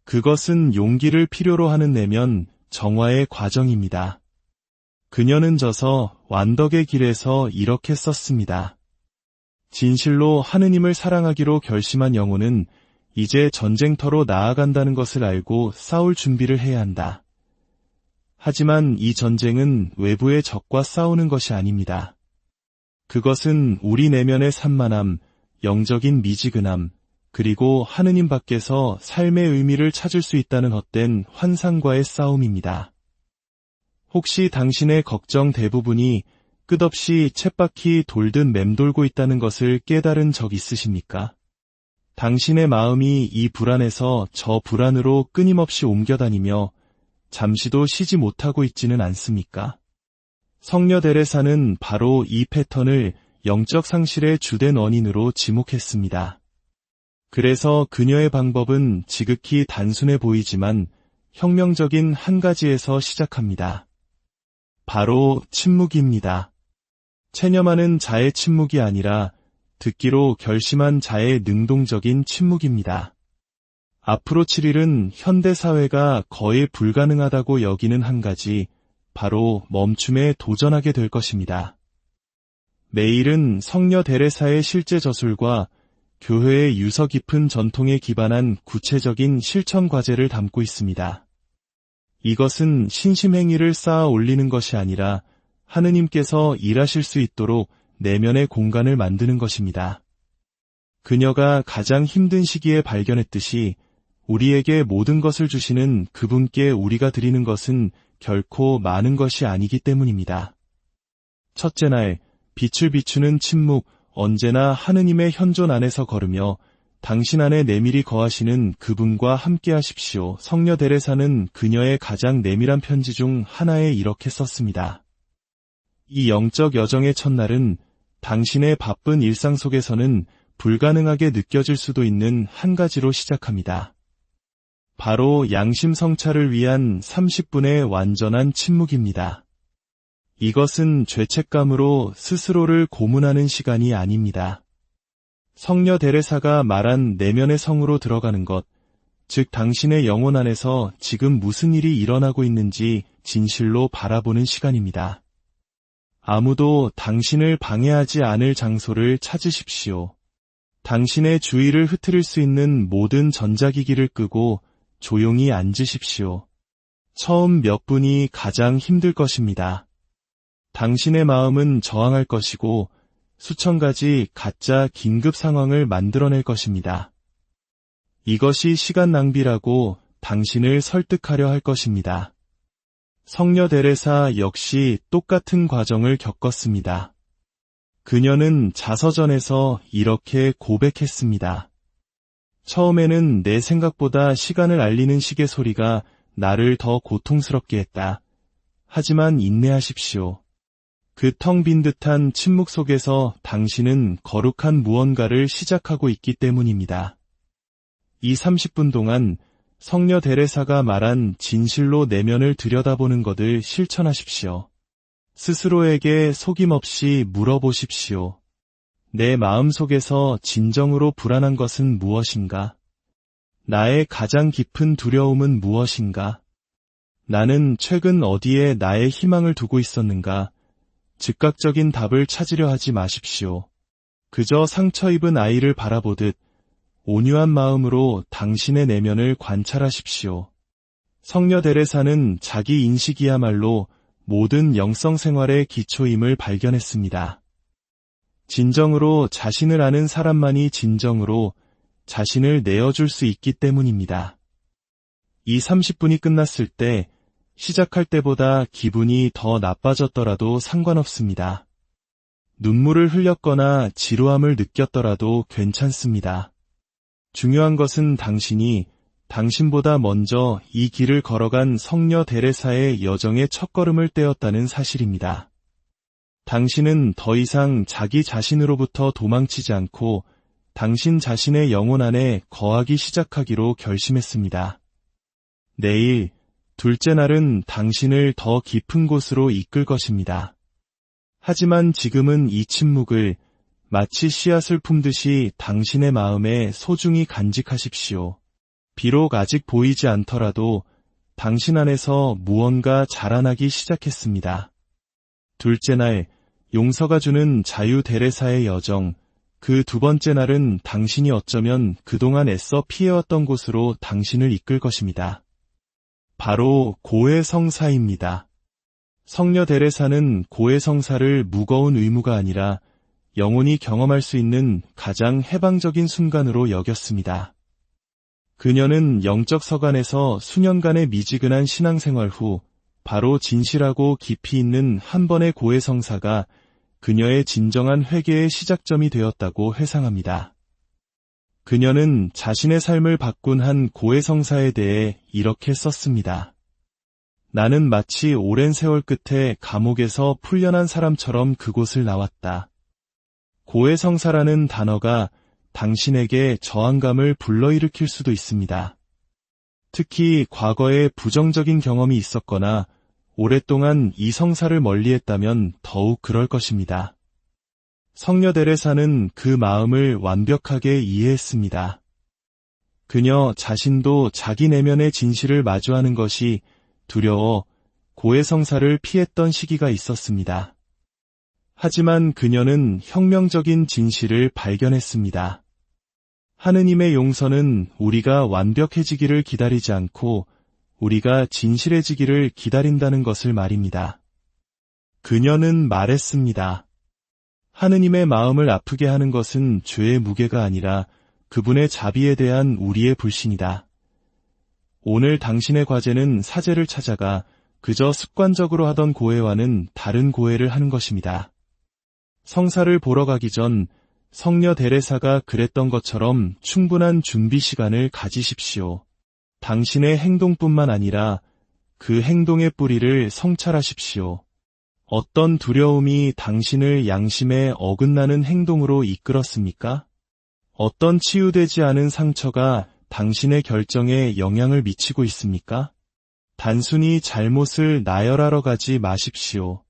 S1: 그것은 용기를 필요로 하는 내면 정화의 과정입니다. 그녀는 져서 완덕의 길에서 이렇게 썼습니다. 진실로 하느님을 사랑하기로 결심한 영혼은 이제 전쟁터로 나아간다는 것을 알고 싸울 준비를 해야 한다. 하지만 이 전쟁은 외부의 적과 싸우는 것이 아닙니다. 그것은 우리 내면의 산만함, 영적인 미지근함, 그리고 하느님 밖에서 삶의 의미를 찾을 수 있다는 헛된 환상과의 싸움입니다. 혹시 당신의 걱정 대부분이 끝없이 쳇바퀴 돌듯 맴돌고 있다는 것을 깨달은 적 있으십니까? 당신의 마음이 이 불안에서 저 불안으로 끊임없이 옮겨다니며 잠시도 쉬지 못하고 있지는 않습니까? 성녀 데레사는 바로 이 패턴을 영적 상실의 주된 원인으로 지목했습니다. 그래서 그녀의 방법은 지극히 단순해 보이지만 혁명적인 한 가지에서 시작합니다. 바로 침묵입니다. 체념하는 자의 침묵이 아니라 듣기로 결심한 자의 능동적인 침묵입니다. 앞으로 7일은 현대사회가 거의 불가능하다고 여기는 한 가지, 바로 멈춤에 도전하게 될 것입니다. 매일은 성녀 데레사의 실제 저술과 교회의 유서 깊은 전통에 기반한 구체적인 실천 과제를 담고 있습니다. 이것은 신심행위를 쌓아 올리는 것이 아니라 하느님께서 일하실 수 있도록 내면의 공간을 만드는 것입니다. 그녀가 가장 힘든 시기에 발견했듯이 우리에게 모든 것을 주시는 그분께 우리가 드리는 것은 결코 많은 것이 아니기 때문입니다. 첫째 날, 빛을 비추는 침묵, 언제나 하느님의 현존 안에서 걸으며 당신 안에 내밀히 거하시는 그분과 함께 하십시오. 성녀 데레사는 그녀의 가장 내밀한 편지 중 하나에 이렇게 썼습니다. 이 영적 여정의 첫날은 당신의 바쁜 일상 속에서는 불가능하게 느껴질 수도 있는 한 가지로 시작합니다. 바로 양심 성찰을 위한 30분의 완전한 침묵입니다. 이것은 죄책감으로 스스로를 고문하는 시간이 아닙니다. 성녀 데레사가 말한 내면의 성으로 들어가는 것, 즉 당신의 영혼 안에서 지금 무슨 일이 일어나고 있는지 진실로 바라보는 시간입니다. 아무도 당신을 방해하지 않을 장소를 찾으십시오. 당신의 주의를 흐트릴 수 있는 모든 전자기기를 끄고 조용히 앉으십시오. 처음 몇 분이 가장 힘들 것입니다. 당신의 마음은 저항할 것이고 수천 가지 가짜 긴급 상황을 만들어낼 것입니다. 이것이 시간 낭비라고 당신을 설득하려 할 것입니다. 성녀 데레사 역시 똑같은 과정을 겪었습니다. 그녀는 자서전에서 이렇게 고백했습니다. 처음에는 내 생각보다 시간을 알리는 시계 소리가 나를 더 고통스럽게 했다. 하지만 인내하십시오. 그 텅 빈 듯한 침묵 속에서 당신은 거룩한 무언가를 시작하고 있기 때문입니다. 이 30분 동안 성녀 데레사가 말한 진실로 내면을 들여다보는 것을 실천하십시오. 스스로에게 속임없이 물어보십시오. 내 마음 속에서 진정으로 불안한 것은 무엇인가? 나의 가장 깊은 두려움은 무엇인가? 나는 최근 어디에 나의 희망을 두고 있었는가? 즉각적인 답을 찾으려 하지 마십시오. 그저 상처 입은 아이를 바라보듯 온유한 마음으로 당신의 내면을 관찰하십시오. 성녀 데레사는 자기 인식이야말로 모든 영성 생활의 기초임을 발견했습니다. 진정으로 자신을 아는 사람만이 진정으로 자신을 내어줄 수 있기 때문입니다. 이 30분이 끝났을 때 시작할 때보다 기분이 더 나빠졌더라도 상관없습니다. 눈물을 흘렸거나 지루함을 느꼈더라도 괜찮습니다. 중요한 것은 당신이 당신보다 먼저 이 길을 걸어간 성녀 데레사의 여정의 첫걸음을 떼었다는 사실입니다. 당신은 더 이상 자기 자신으로부터 도망치지 않고 당신 자신의 영혼 안에 거하기 시작하기로 결심했습니다. 내일, 둘째 날은 당신을 더 깊은 곳으로 이끌 것입니다. 하지만 지금은 이 침묵을 마치 씨앗을 품듯이 당신의 마음에 소중히 간직하십시오. 비록 아직 보이지 않더라도 당신 안에서 무언가 자라나기 시작했습니다. 둘째 날, 용서가 주는 자유 데레사의 여정, 그 두 번째 날은 당신이 어쩌면 그동안 애써 피해왔던 곳으로 당신을 이끌 것입니다. 바로 고해성사입니다. 성녀 데레사는 고해성사를 무거운 의무가 아니라 영혼이 경험할 수 있는 가장 해방적인 순간으로 여겼습니다. 그녀는 영적 서간에서 수년간의 미지근한 신앙생활 후 바로 진실하고 깊이 있는 한 번의 고해성사가 그녀의 진정한 회개의 시작점이 되었다고 회상합니다. 그녀는 자신의 삶을 바꾼 한 고해성사에 대해 이렇게 썼습니다. 나는 마치 오랜 세월 끝에 감옥에서 풀려난 사람처럼 그곳을 나왔다. 고해성사라는 단어가 당신에게 저항감을 불러일으킬 수도 있습니다. 특히 과거에 부정적인 경험이 있었거나 오랫동안 이 성사를 멀리했다면 더욱 그럴 것입니다. 성녀 데레사는 그 마음을 완벽하게 이해했습니다. 그녀 자신도 자기 내면의 진실을 마주하는 것이 두려워 고해성사를 피했던 시기가 있었습니다. 하지만 그녀는 혁명적인 진실을 발견했습니다. 하느님의 용서는 우리가 완벽해지기를 기다리지 않고 우리가 진실해지기를 기다린다는 것을 말입니다. 그녀는 말했습니다. 하느님의 마음을 아프게 하는 것은 죄의 무게가 아니라 그분의 자비에 대한 우리의 불신이다. 오늘 당신의 과제는 사제를 찾아가 그저 습관적으로 하던 고해와는 다른 고해를 하는 것입니다. 성사를 보러 가기 전 성녀 데레사가 그랬던 것처럼 충분한 준비 시간을 가지십시오. 당신의 행동뿐만 아니라 그 행동의 뿌리를 성찰하십시오. 어떤 두려움이 당신을 양심에 어긋나는 행동으로 이끌었습니까? 어떤 치유되지 않은 상처가 당신의 결정에 영향을 미치고 있습니까? 단순히 잘못을 나열하러 가지 마십시오.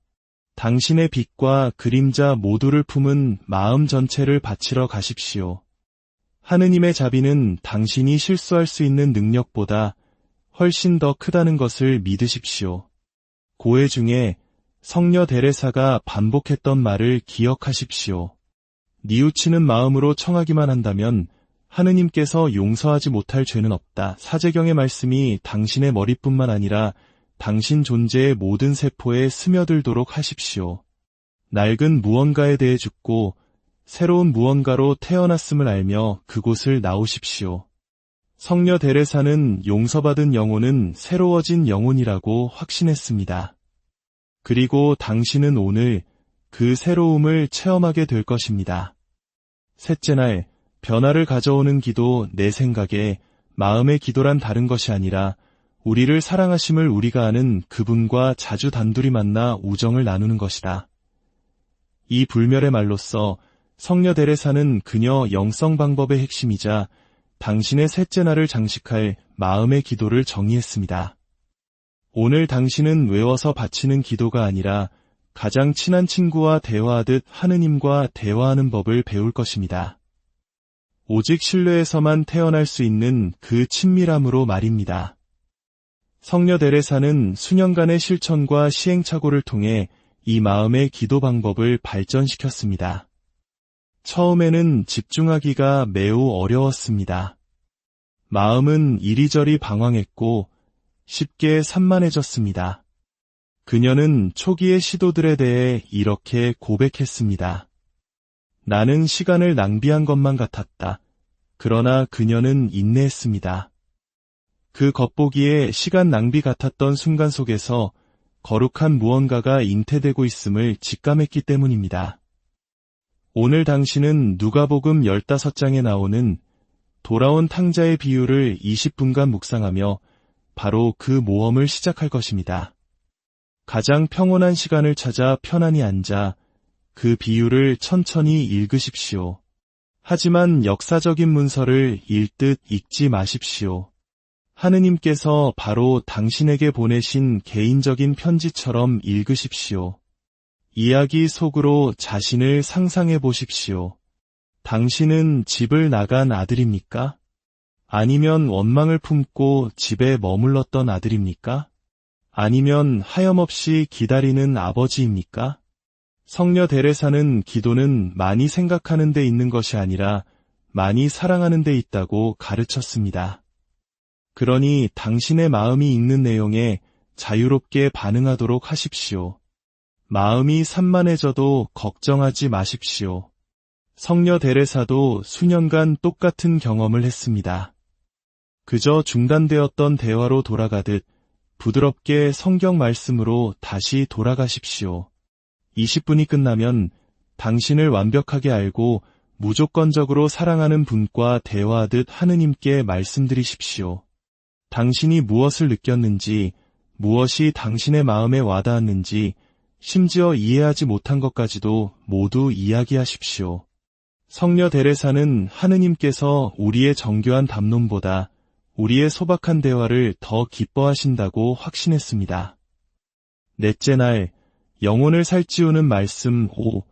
S1: 당신의 빛과 그림자 모두를 품은 마음 전체를 바치러 가십시오. 하느님의 자비는 당신이 실수할 수 있는 능력보다 훨씬 더 크다는 것을 믿으십시오. 고해 중에 성녀 데레사가 반복했던 말을 기억하십시오. 뉘우치는 마음으로 청하기만 한다면 하느님께서 용서하지 못할 죄는 없다. 사제경의 말씀이 당신의 머리뿐만 아니라 당신 존재의 모든 세포에 스며들도록 하십시오. 낡은 무언가에 대해 죽고 새로운 무언가로 태어났음을 알며 그곳을 나오십시오. 성녀 데레사는 용서받은 영혼은 새로워진 영혼이라고 확신했습니다. 그리고 당신은 오늘 그 새로움을 체험하게 될 것입니다. 셋째 날, 변화를 가져오는 기도. 내 생각에 마음의 기도란 다른 것이 아니라 우리를 사랑하심을 우리가 아는 그분과 자주 단둘이 만나 우정을 나누는 것이다. 이 불멸의 말로써 성녀 데레사는 그녀 영성 방법의 핵심이자 당신의 셋째 날을 장식할 마음의 기도를 정의했습니다. 오늘 당신은 외워서 바치는 기도가 아니라 가장 친한 친구와 대화하듯 하느님과 대화하는 법을 배울 것입니다. 오직 신뢰에서만 태어날 수 있는 그 친밀함으로 말입니다. 성녀 데레사는 수년간의 실천과 시행착오를 통해 이 마음의 기도 방법을 발전시켰습니다. 처음에는 집중하기가 매우 어려웠습니다. 마음은 이리저리 방황했고 쉽게 산만해졌습니다. 그녀는 초기의 시도들에 대해 이렇게 고백했습니다. 나는 시간을 낭비한 것만 같았다. 그러나 그녀는 인내했습니다. 그 겉보기에 시간 낭비 같았던 순간 속에서 거룩한 무언가가 잉태되고 있음을 직감했기 때문입니다. 오늘 당신은 누가복음 15장에 나오는 돌아온 탕자의 비유를 20분간 묵상하며 바로 그 모험을 시작할 것입니다. 가장 평온한 시간을 찾아 편안히 앉아 그 비유를 천천히 읽으십시오. 하지만 역사적인 문서를 읽듯 읽지 마십시오. 하느님께서 바로 당신에게 보내신 개인적인 편지처럼 읽으십시오. 이야기 속으로 자신을 상상해 보십시오. 당신은 집을 나간 아들입니까? 아니면 원망을 품고 집에 머물렀던 아들입니까? 아니면 하염없이 기다리는 아버지입니까? 성녀 데레사는 기도는 많이 생각하는 데 있는 것이 아니라 많이 사랑하는 데 있다고 가르쳤습니다. 그러니 당신의 마음이 읽는 내용에 자유롭게 반응하도록 하십시오. 마음이 산만해져도 걱정하지 마십시오. 성녀 데레사도 수년간 똑같은 경험을 했습니다. 그저 중단되었던 대화로 돌아가듯 부드럽게 성경 말씀으로 다시 돌아가십시오. 20분이 끝나면 당신을 완벽하게 알고 무조건적으로 사랑하는 분과 대화하듯 하느님께 말씀드리십시오. 당신이 무엇을 느꼈는지, 무엇이 당신의 마음에 와닿았는지, 심지어 이해하지 못한 것까지도 모두 이야기하십시오. 성녀 데레사는 하느님께서 우리의 정교한 담론보다 우리의 소박한 대화를 더 기뻐하신다고 확신했습니다. 넷째 날, 영혼을 살찌우는 말씀 5.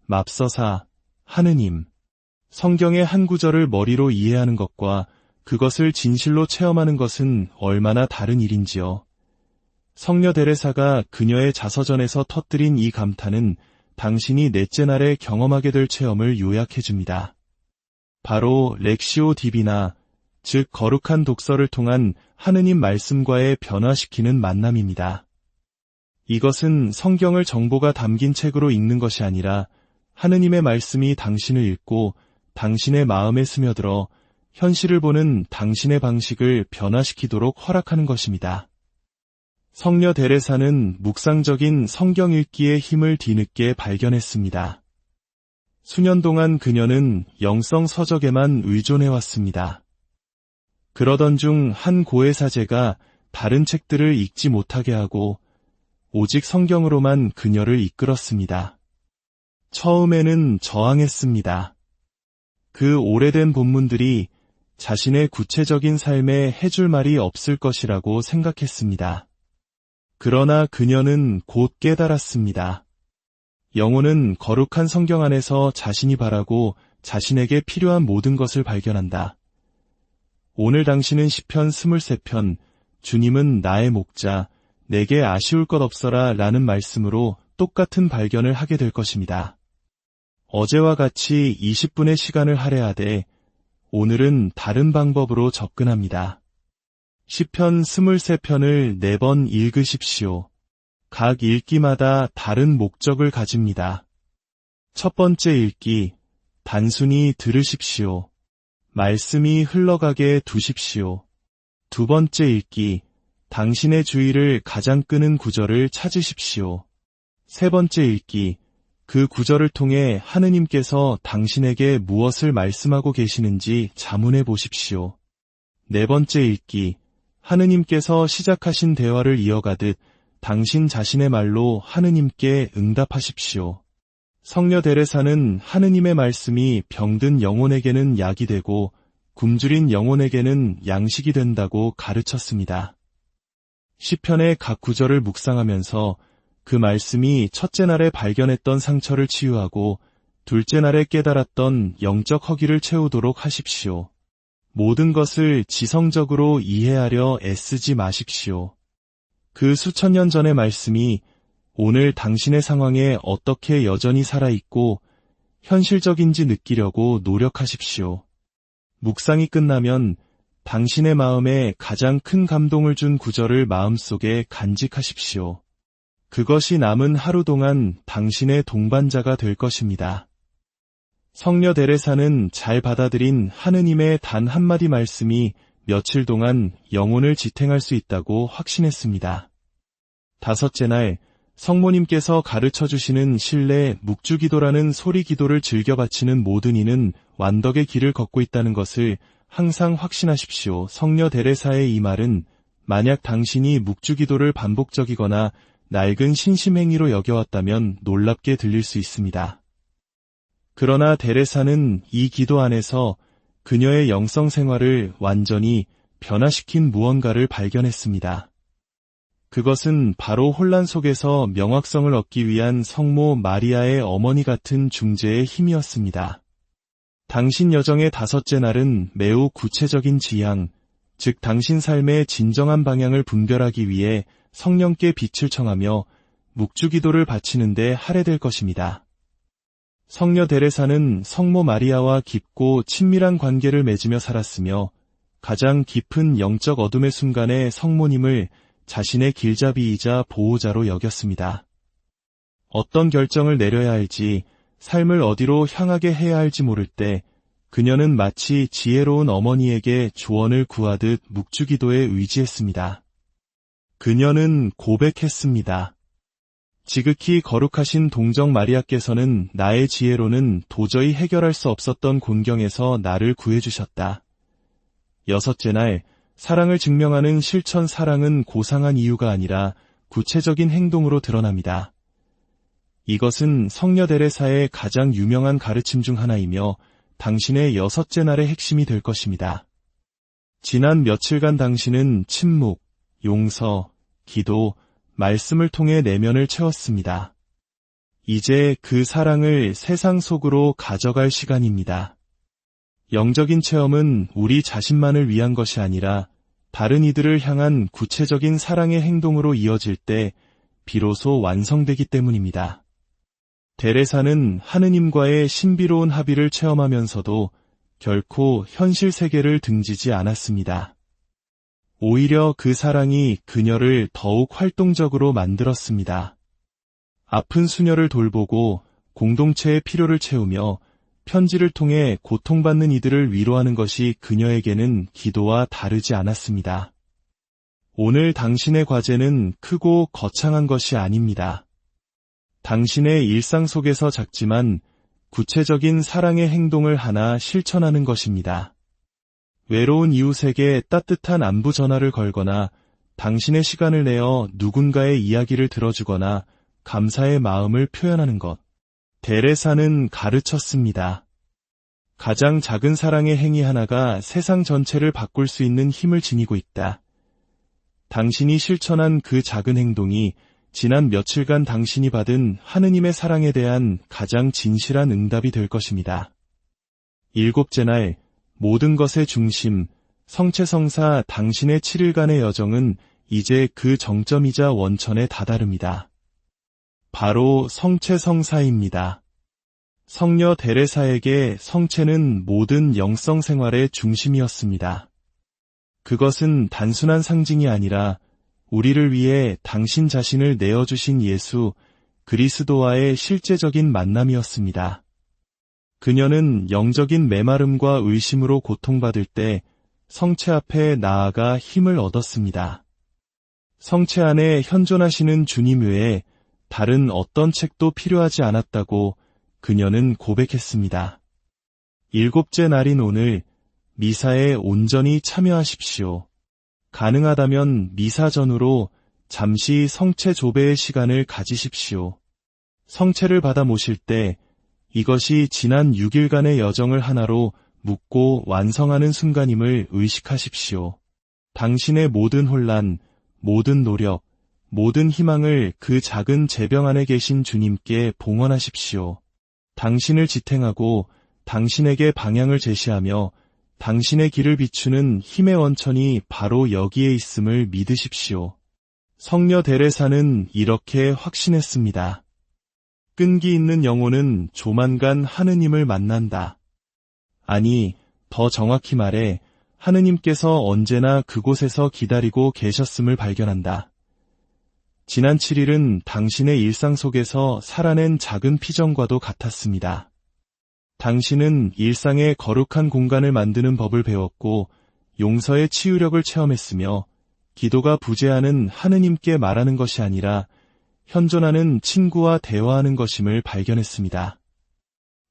S1: 맙서사, 하느님. 성경의 한 구절을 머리로 이해하는 것과 그것을 진실로 체험하는 것은 얼마나 다른 일인지요. 성녀 데레사가 그녀의 자서전에서 터뜨린 이 감탄은 당신이 넷째 날에 경험하게 될 체험을 요약해줍니다. 바로 렉시오 디비나, 즉 거룩한 독서를 통한 하느님 말씀과의 변화시키는 만남입니다. 이것은 성경을 정보가 담긴 책으로 읽는 것이 아니라 하느님의 말씀이 당신을 읽고 당신의 마음에 스며들어 현실을 보는 당신의 방식을 변화시키도록 허락하는 것입니다. 성녀 데레사는 묵상적인 성경 읽기의 힘을 뒤늦게 발견했습니다. 수년 동안 그녀는 영성 서적에만 의존해왔습니다. 그러던 중 한 고해사제가 다른 책들을 읽지 못하게 하고 오직 성경으로만 그녀를 이끌었습니다. 처음에는 저항했습니다. 그 오래된 본문들이 자신의 구체적인 삶에 해줄 말이 없을 것이라고 생각했습니다. 그러나 그녀는 곧 깨달았습니다. 영혼은 거룩한 성경 안에서 자신이 바라고 자신에게 필요한 모든 것을 발견한다. 오늘 당신은 시편 23편, 주님은 나의 목자, 내게 아쉬울 것 없어라 라는 말씀으로 똑같은 발견을 하게 될 것입니다. 어제와 같이 20분의 시간을 할애하되 오늘은 다른 방법으로 접근합니다. 시편 23편을 4번 읽으십시오. 각 읽기마다 다른 목적을 가집니다. 첫 번째 읽기, 단순히 들으십시오. 말씀이 흘러가게 두십시오. 두 번째 읽기, 당신의 주의를 가장 끄는 구절을 찾으십시오. 세 번째 읽기, 그 구절을 통해 하느님께서 당신에게 무엇을 말씀하고 계시는지 자문해 보십시오. 네 번째 읽기, 하느님께서 시작하신 대화를 이어가듯 당신 자신의 말로 하느님께 응답하십시오. 성녀 데레사는 하느님의 말씀이 병든 영혼에게는 약이 되고 굶주린 영혼에게는 양식이 된다고 가르쳤습니다. 시편의 각 구절을 묵상하면서 그 말씀이 첫째 날에 발견했던 상처를 치유하고 둘째 날에 깨달았던 영적 허기를 채우도록 하십시오. 모든 것을 지성적으로 이해하려 애쓰지 마십시오. 그 수천 년 전의 말씀이 오늘 당신의 상황에 어떻게 여전히 살아있고 현실적인지 느끼려고 노력하십시오. 묵상이 끝나면 당신의 마음에 가장 큰 감동을 준 구절을 마음속에 간직하십시오. 그것이 남은 하루 동안 당신의 동반자가 될 것입니다. 성녀 데레사는 잘 받아들인 하느님의 단 한마디 말씀이 며칠 동안 영혼을 지탱할 수 있다고 확신했습니다. 다섯째 날, 성모님께서 가르쳐 주시는 실내 묵주기도라는 소리기도를 즐겨 바치는 모든 이는 완덕의 길을 걷고 있다는 것을 항상 확신하십시오. 성녀 데레사의 이 말은 만약 당신이 묵주기도를 반복적이거나 낡은 신심행위로 여겨왔다면 놀랍게 들릴 수 있습니다. 그러나 데레사는 이 기도 안에서 그녀의 영성 생활을 완전히 변화시킨 무언가를 발견했습니다. 그것은 바로 혼란 속에서 명확성을 얻기 위한 성모 마리아의 어머니 같은 중재의 힘이었습니다. 당신 여정의 다섯째 날은 매우 구체적인 지향, 즉 당신 삶의 진정한 방향을 분별하기 위해 성령께 빛을 청하며 묵주기도를 바치는 데 할애될 것입니다. 성녀 데레사는 성모 마리아와 깊고 친밀한 관계를 맺으며 살았으며 가장 깊은 영적 어둠의 순간에 성모님을 자신의 길잡이이자 보호자로 여겼습니다. 어떤 결정을 내려야 할지, 삶을 어디로 향하게 해야 할지 모를 때 그녀는 마치 지혜로운 어머니에게 조언을 구하듯 묵주기도에 의지했습니다. 그녀는 고백했습니다. 지극히 거룩하신 동정 마리아께서는 나의 지혜로는 도저히 해결할 수 없었던 곤경에서 나를 구해주셨다. 여섯째 날, 사랑을 증명하는 실천 사랑은 고상한 이유가 아니라 구체적인 행동으로 드러납니다. 이것은 성녀 데레사의 가장 유명한 가르침 중 하나이며 당신의 여섯째 날의 핵심이 될 것입니다. 지난 며칠간 당신은 침묵, 용서, 기도, 말씀을 통해 내면을 채웠습니다. 이제 그 사랑을 세상 속으로 가져갈 시간입니다. 영적인 체험은 우리 자신만을 위한 것이 아니라 다른 이들을 향한 구체적인 사랑의 행동으로 이어질 때 비로소 완성되기 때문입니다. 데레사는 하느님과의 신비로운 합의를 체험하면서도 결코 현실 세계를 등지지 않았습니다. 오히려 그 사랑이 그녀를 더욱 활동적으로 만들었습니다. 아픈 수녀를 돌보고 공동체의 필요를 채우며 편지를 통해 고통받는 이들을 위로하는 것이 그녀에게는 기도와 다르지 않았습니다. 오늘 당신의 과제는 크고 거창한 것이 아닙니다. 당신의 일상 속에서 작지만 구체적인 사랑의 행동을 하나 실천하는 것입니다. 외로운 이웃에게 따뜻한 안부 전화를 걸거나 당신의 시간을 내어 누군가의 이야기를 들어주거나 감사의 마음을 표현하는 것. 데레사는 가르쳤습니다. 가장 작은 사랑의 행위 하나가 세상 전체를 바꿀 수 있는 힘을 지니고 있다. 당신이 실천한 그 작은 행동이 지난 며칠간 당신이 받은 하느님의 사랑에 대한 가장 진실한 응답이 될 것입니다. 일곱째 날, 모든 것의 중심, 성체성사 당신의 7일간의 여정은 이제 그 정점이자 원천에 다다릅니다. 바로 성체성사입니다. 성녀 데레사에게 성체는 모든 영성 생활의 중심이었습니다. 그것은 단순한 상징이 아니라 우리를 위해 당신 자신을 내어주신 예수 그리스도와의 실제적인 만남이었습니다. 그녀는 영적인 메마름과 의심으로 고통받을 때 성체 앞에 나아가 힘을 얻었습니다. 성체 안에 현존하시는 주님 외에 다른 어떤 책도 필요하지 않았다고 그녀는 고백했습니다. 일곱째 날인 오늘 미사에 온전히 참여하십시오. 가능하다면 미사 전후로 잠시 성체 조배의 시간을 가지십시오. 성체를 받아 모실 때 이것이 지난 6일간의 여정을 하나로 묶고 완성하는 순간임을 의식하십시오. 당신의 모든 혼란, 모든 노력, 모든 희망을 그 작은 제병 안에 계신 주님께 봉헌하십시오. 당신을 지탱하고 당신에게 방향을 제시하며 당신의 길을 비추는 힘의 원천이 바로 여기에 있음을 믿으십시오. 성녀 데레사는 이렇게 확신했습니다. 끈기 있는 영혼은 조만간 하느님을 만난다. 아니, 더 정확히 말해 하느님께서 언제나 그곳에서 기다리고 계셨음을 발견한다. 지난 7일은 당신의 일상 속에서 살아낸 작은 피정과도 같았습니다. 당신은 일상의 거룩한 공간을 만드는 법을 배웠고 용서의 치유력을 체험했으며 기도가 부재하는 하느님께 말하는 것이 아니라 현존하는 친구와 대화하는 것임을 발견했습니다.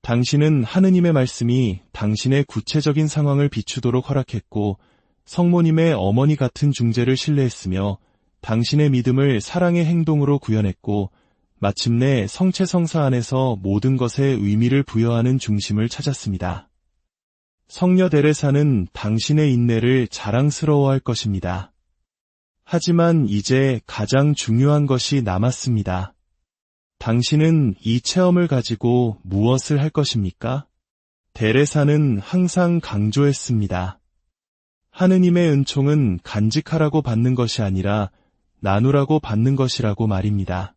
S1: 당신은 하느님의 말씀이 당신의 구체적인 상황을 비추도록 허락했고 성모님의 어머니 같은 중재를 신뢰했으며 당신의 믿음을 사랑의 행동으로 구현했고 마침내 성체성사 안에서 모든 것에 의미를 부여하는 중심을 찾았습니다. 성녀 데레사는 당신의 인내를 자랑스러워할 것입니다. 하지만 이제 가장 중요한 것이 남았습니다. 당신은 이 체험을 가지고 무엇을 할 것입니까? 데레사는 항상 강조했습니다. 하느님의 은총은 간직하라고 받는 것이 아니라 나누라고 받는 것이라고 말입니다.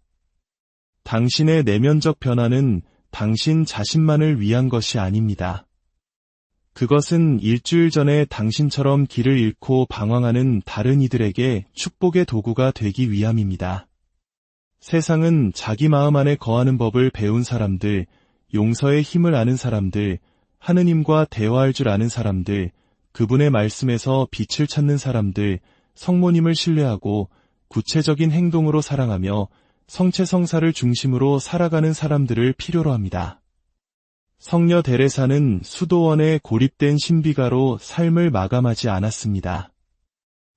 S1: 당신의 내면적 변화는 당신 자신만을 위한 것이 아닙니다. 그것은 일주일 전에 당신처럼 길을 잃고 방황하는 다른 이들에게 축복의 도구가 되기 위함입니다. 세상은 자기 마음 안에 거하는 법을 배운 사람들, 용서의 힘을 아는 사람들, 하느님과 대화할 줄 아는 사람들, 그분의 말씀에서 빛을 찾는 사람들, 성모님을 신뢰하고 구체적인 행동으로 사랑하며 성체성사를 중심으로 살아가는 사람들을 필요로 합니다. 성녀 데레사는 수도원에 고립된 신비가로 삶을 마감하지 않았습니다.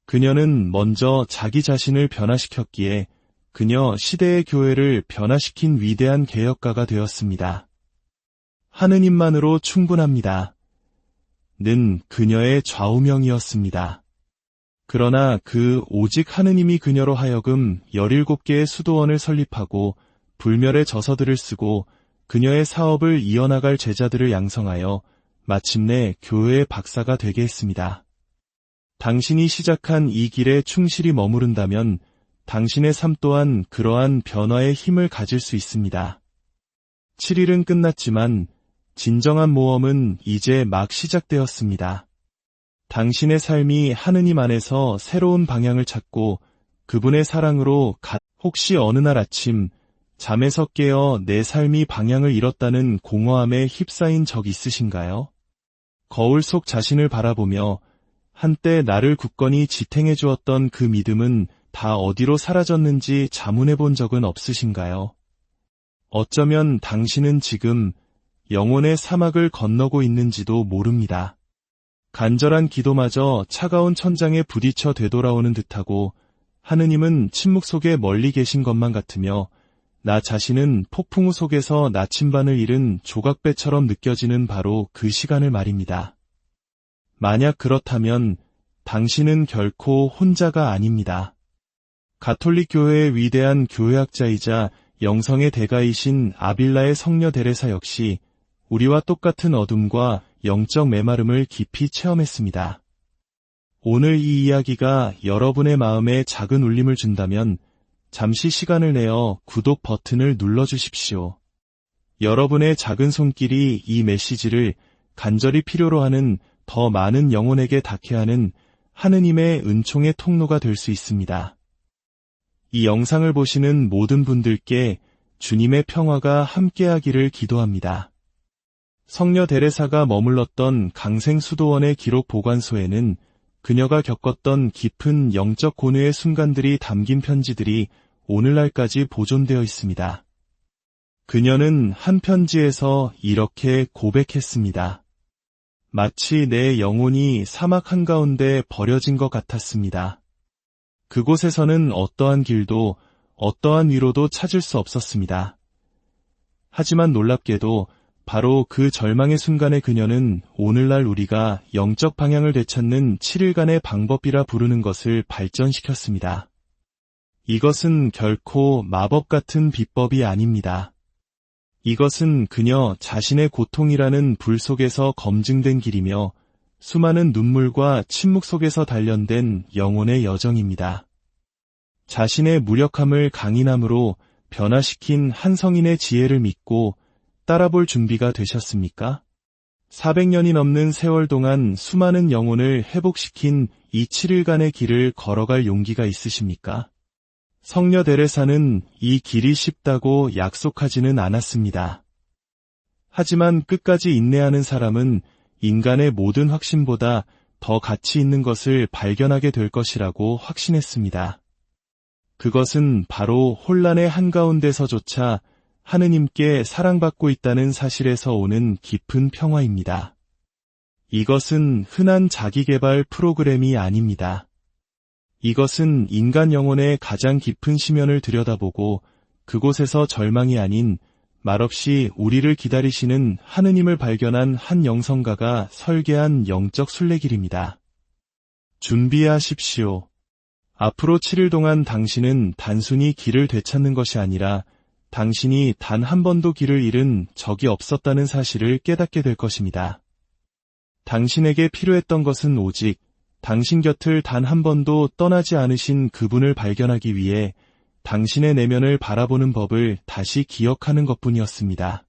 S1: 그녀는 먼저 자기 자신을 변화시켰기에 그녀 시대의 교회를 변화시킨 위대한 개혁가가 되었습니다. 하느님만으로 충분합니다. 는 그녀의 좌우명이었습니다. 그러나 오직 하느님이 그녀로 하여금 17개의 수도원을 설립하고 불멸의 저서들을 쓰고 그녀의 사업을 이어나갈 제자들을 양성하여 마침내 교회의 박사가 되게 했습니다. 당신이 시작한 이 길에 충실히 머무른다면 당신의 삶 또한 그러한 변화의 힘을 가질 수 있습니다. 7일은 끝났지만 진정한 모험은 이제 막 시작되었습니다. 당신의 삶이 하느님 안에서 새로운 방향을 찾고 그분의 사랑으로 혹시 어느 날 아침 잠에서 깨어 내 삶이 방향을 잃었다는 공허함에 휩싸인 적 있으신가요? 거울 속 자신을 바라보며 한때 나를 굳건히 지탱해 주었던 그 믿음은 다 어디로 사라졌는지 자문해 본 적은 없으신가요? 어쩌면 당신은 지금 영혼의 사막을 건너고 있는지도 모릅니다. 간절한 기도마저 차가운 천장에 부딪혀 되돌아오는 듯하고 하느님은 침묵 속에 멀리 계신 것만 같으며 나 자신은 폭풍우 속에서 나침반을 잃은 조각배처럼 느껴지는 바로 그 시간을 말입니다. 만약 그렇다면 당신은 결코 혼자가 아닙니다. 가톨릭 교회의 위대한 교회학자이자 영성의 대가이신 아빌라의 성녀 데레사 역시 우리와 똑같은 어둠과 영적 메마름을 깊이 체험했습니다. 오늘 이 이야기가 여러분의 마음에 작은 울림을 준다면 잠시 시간을 내어 구독 버튼을 눌러주십시오. 여러분의 작은 손길이 이 메시지를 간절히 필요로 하는 더 많은 영혼에게 닿게 하는 하느님의 은총의 통로가 될 수 있습니다. 이 영상을 보시는 모든 분들께 주님의 평화가 함께하기를 기도합니다. 성녀 데레사가 머물렀던 강생수도원의 기록 보관소에는 그녀가 겪었던 깊은 영적 고뇌의 순간들이 담긴 편지들이 오늘날까지 보존되어 있습니다. 그녀는 한 편지에서 이렇게 고백했습니다. 마치 내 영혼이 사막 한가운데 버려진 것 같았습니다. 그곳에서는 어떠한 길도 어떠한 위로도 찾을 수 없었습니다. 하지만 놀랍게도 바로 그 절망의 순간에 그녀는 오늘날 우리가 영적 방향을 되찾는 7일간의 방법이라 부르는 것을 발전시켰습니다. 이것은 결코 마법 같은 비법이 아닙니다. 이것은 그녀 자신의 고통이라는 불 속에서 검증된 길이며 수많은 눈물과 침묵 속에서 단련된 영혼의 여정입니다. 자신의 무력함을 강인함으로 변화시킨 한 성인의 지혜를 믿고 따라볼 준비가 되셨습니까? 400년이 넘는 세월 동안 수많은 영혼을 회복시킨 이 7일간의 길을 걸어갈 용기가 있으십니까? 성녀 데레사는 이 길이 쉽다고 약속하지는 않았습니다. 하지만 끝까지 인내하는 사람은 인간의 모든 확신보다 더 가치 있는 것을 발견하게 될 것이라고 확신했습니다. 그것은 바로 혼란의 한가운데서조차 하느님께 사랑받고 있다는 사실에서 오는 깊은 평화입니다. 이것은 흔한 자기계발 프로그램이 아닙니다. 이것은 인간 영혼의 가장 깊은 심연을 들여다보고 그곳에서 절망이 아닌 말없이 우리를 기다리시는 하느님을 발견한 한 영성가가 설계한 영적 순례길입니다. 준비하십시오. 앞으로 7일 동안 당신은 단순히 길을 되찾는 것이 아니라 당신이 단 한 번도 길을 잃은 적이 없었다는 사실을 깨닫게 될 것입니다. 당신에게 필요했던 것은 오직 당신 곁을 단 한 번도 떠나지 않으신 그분을 발견하기 위해 당신의 내면을 바라보는 법을 다시 기억하는 것뿐이었습니다.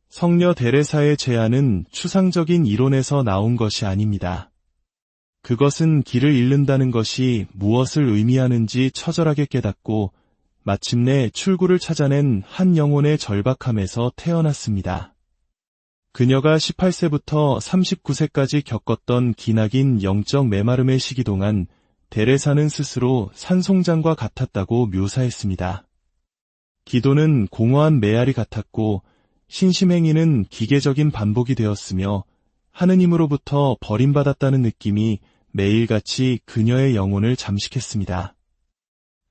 S1: 성녀 데레사의 제안은 추상적인 이론에서 나온 것이 아닙니다. 그것은 길을 잃는다는 것이 무엇을 의미하는지 처절하게 깨닫고 마침내 출구를 찾아낸 한 영혼의 절박함에서 태어났습니다. 그녀가 18세부터 39세까지 겪었던 기나긴 영적 메마름의 시기 동안 데레사는 스스로 산송장과 같았다고 묘사했습니다. 기도는 공허한 메아리 같았고 신심행위는 기계적인 반복이 되었으며 하느님으로부터 버림받았다는 느낌이 매일같이 그녀의 영혼을 잠식했습니다.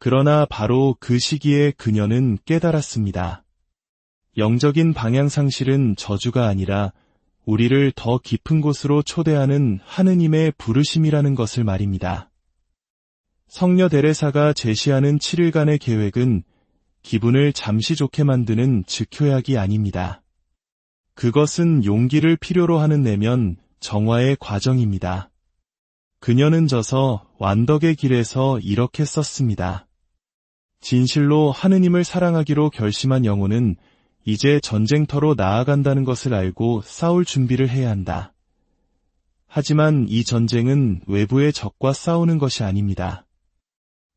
S1: 그러나 바로 그 시기에 그녀는 깨달았습니다. 영적인 방향상실은 저주가 아니라 우리를 더 깊은 곳으로 초대하는 하느님의 부르심이라는 것을 말입니다. 성녀 데레사가 제시하는 7일간의 계획은 기분을 잠시 좋게 만드는 즉효약이 아닙니다. 그것은 용기를 필요로 하는 내면 정화의 과정입니다. 그녀는 져서 완덕의 길에서 이렇게 썼습니다. 진실로 하느님을 사랑하기로 결심한 영혼은 이제 전쟁터로 나아간다는 것을 알고 싸울 준비를 해야 한다. 하지만 이 전쟁은 외부의 적과 싸우는 것이 아닙니다.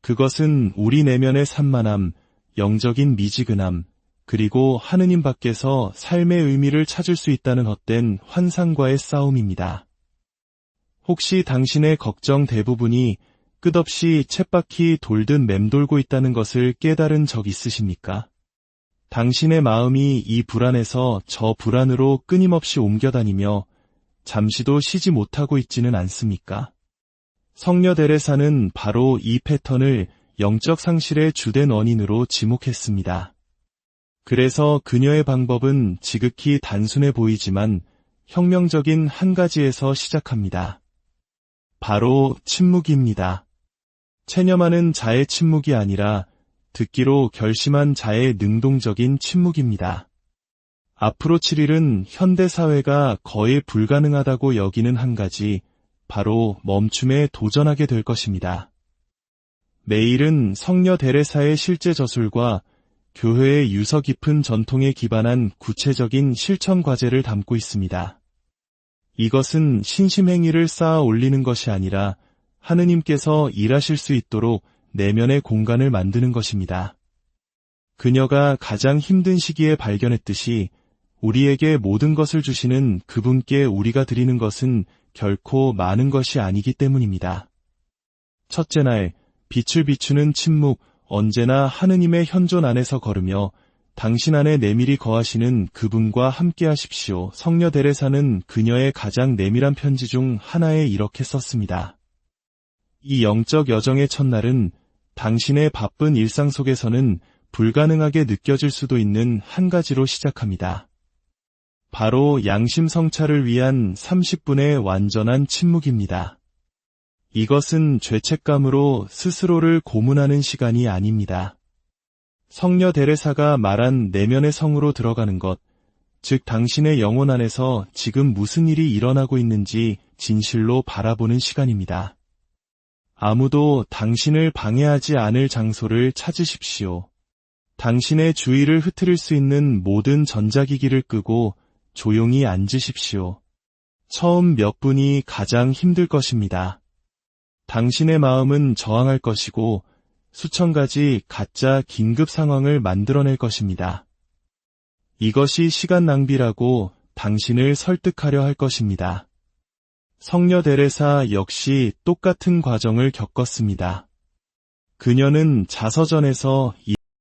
S1: 그것은 우리 내면의 산만함, 영적인 미지근함, 그리고 하느님 밖에서 삶의 의미를 찾을 수 있다는 헛된 환상과의 싸움입니다. 혹시 당신의 걱정 대부분이 끝없이 쳇바퀴 돌듯 맴돌고 있다는 것을 깨달은 적 있으십니까? 당신의 마음이 이 불안에서 저 불안으로 끊임없이 옮겨다니며 잠시도 쉬지 못하고 있지는 않습니까? 성녀 데레사는 바로 이 패턴을 영적 상실의 주된 원인으로 지목했습니다. 그래서 그녀의 방법은 지극히 단순해 보이지만 혁명적인 한 가지에서 시작합니다. 바로 침묵입니다. 체념하는 자의 침묵이 아니라 듣기로 결심한 자의 능동적인 침묵입니다. 앞으로 7일은 현대사회가 거의 불가능하다고 여기는 한 가지, 바로 멈춤에 도전하게 될 것입니다. 매일은 성녀 데레사의 실제 저술과 교회의 유서 깊은 전통에 기반한 구체적인 실천 과제를 담고 있습니다. 이것은 신심행위를 쌓아 올리는 것이 아니라 하느님께서 일하실 수 있도록 내면의 공간을 만드는 것입니다. 그녀가 가장 힘든 시기에 발견했듯이 우리에게 모든 것을 주시는 그분께 우리가 드리는 것은 결코 많은 것이 아니기 때문입니다. 첫째 날, 빛을 비추는 침묵, 언제나 하느님의 현존 안에서 걸으며 당신 안에 내밀히 거하시는 그분과 함께 하십시오. 성녀 데레사는 그녀의 가장 내밀한 편지 중 하나에 이렇게 썼습니다. 이 영적 여정의 첫날은 당신의 바쁜 일상 속에서는 불가능하게 느껴질 수도 있는 한 가지로 시작합니다. 바로 양심 성찰을 위한 30분의 완전한 침묵입니다. 이것은 죄책감으로 스스로를 고문하는 시간이 아닙니다. 성녀 데레사가 말한 내면의 성으로 들어가는 것, 즉 당신의 영혼 안에서 지금 무슨 일이 일어나고 있는지 진실로 바라보는 시간입니다. 아무도 당신을 방해하지 않을 장소를 찾으십시오. 당신의 주의를 흐트릴 수 있는 모든 전자기기를 끄고 조용히 앉으십시오. 처음 몇 분이 가장 힘들 것입니다. 당신의 마음은 저항할 것이고 수천 가지 가짜 긴급 상황을 만들어낼 것입니다. 이것이 시간 낭비라고 당신을 설득하려 할 것입니다. 성녀 데레사 역시 똑같은 과정을 겪었습니다. 그녀는 자서전에서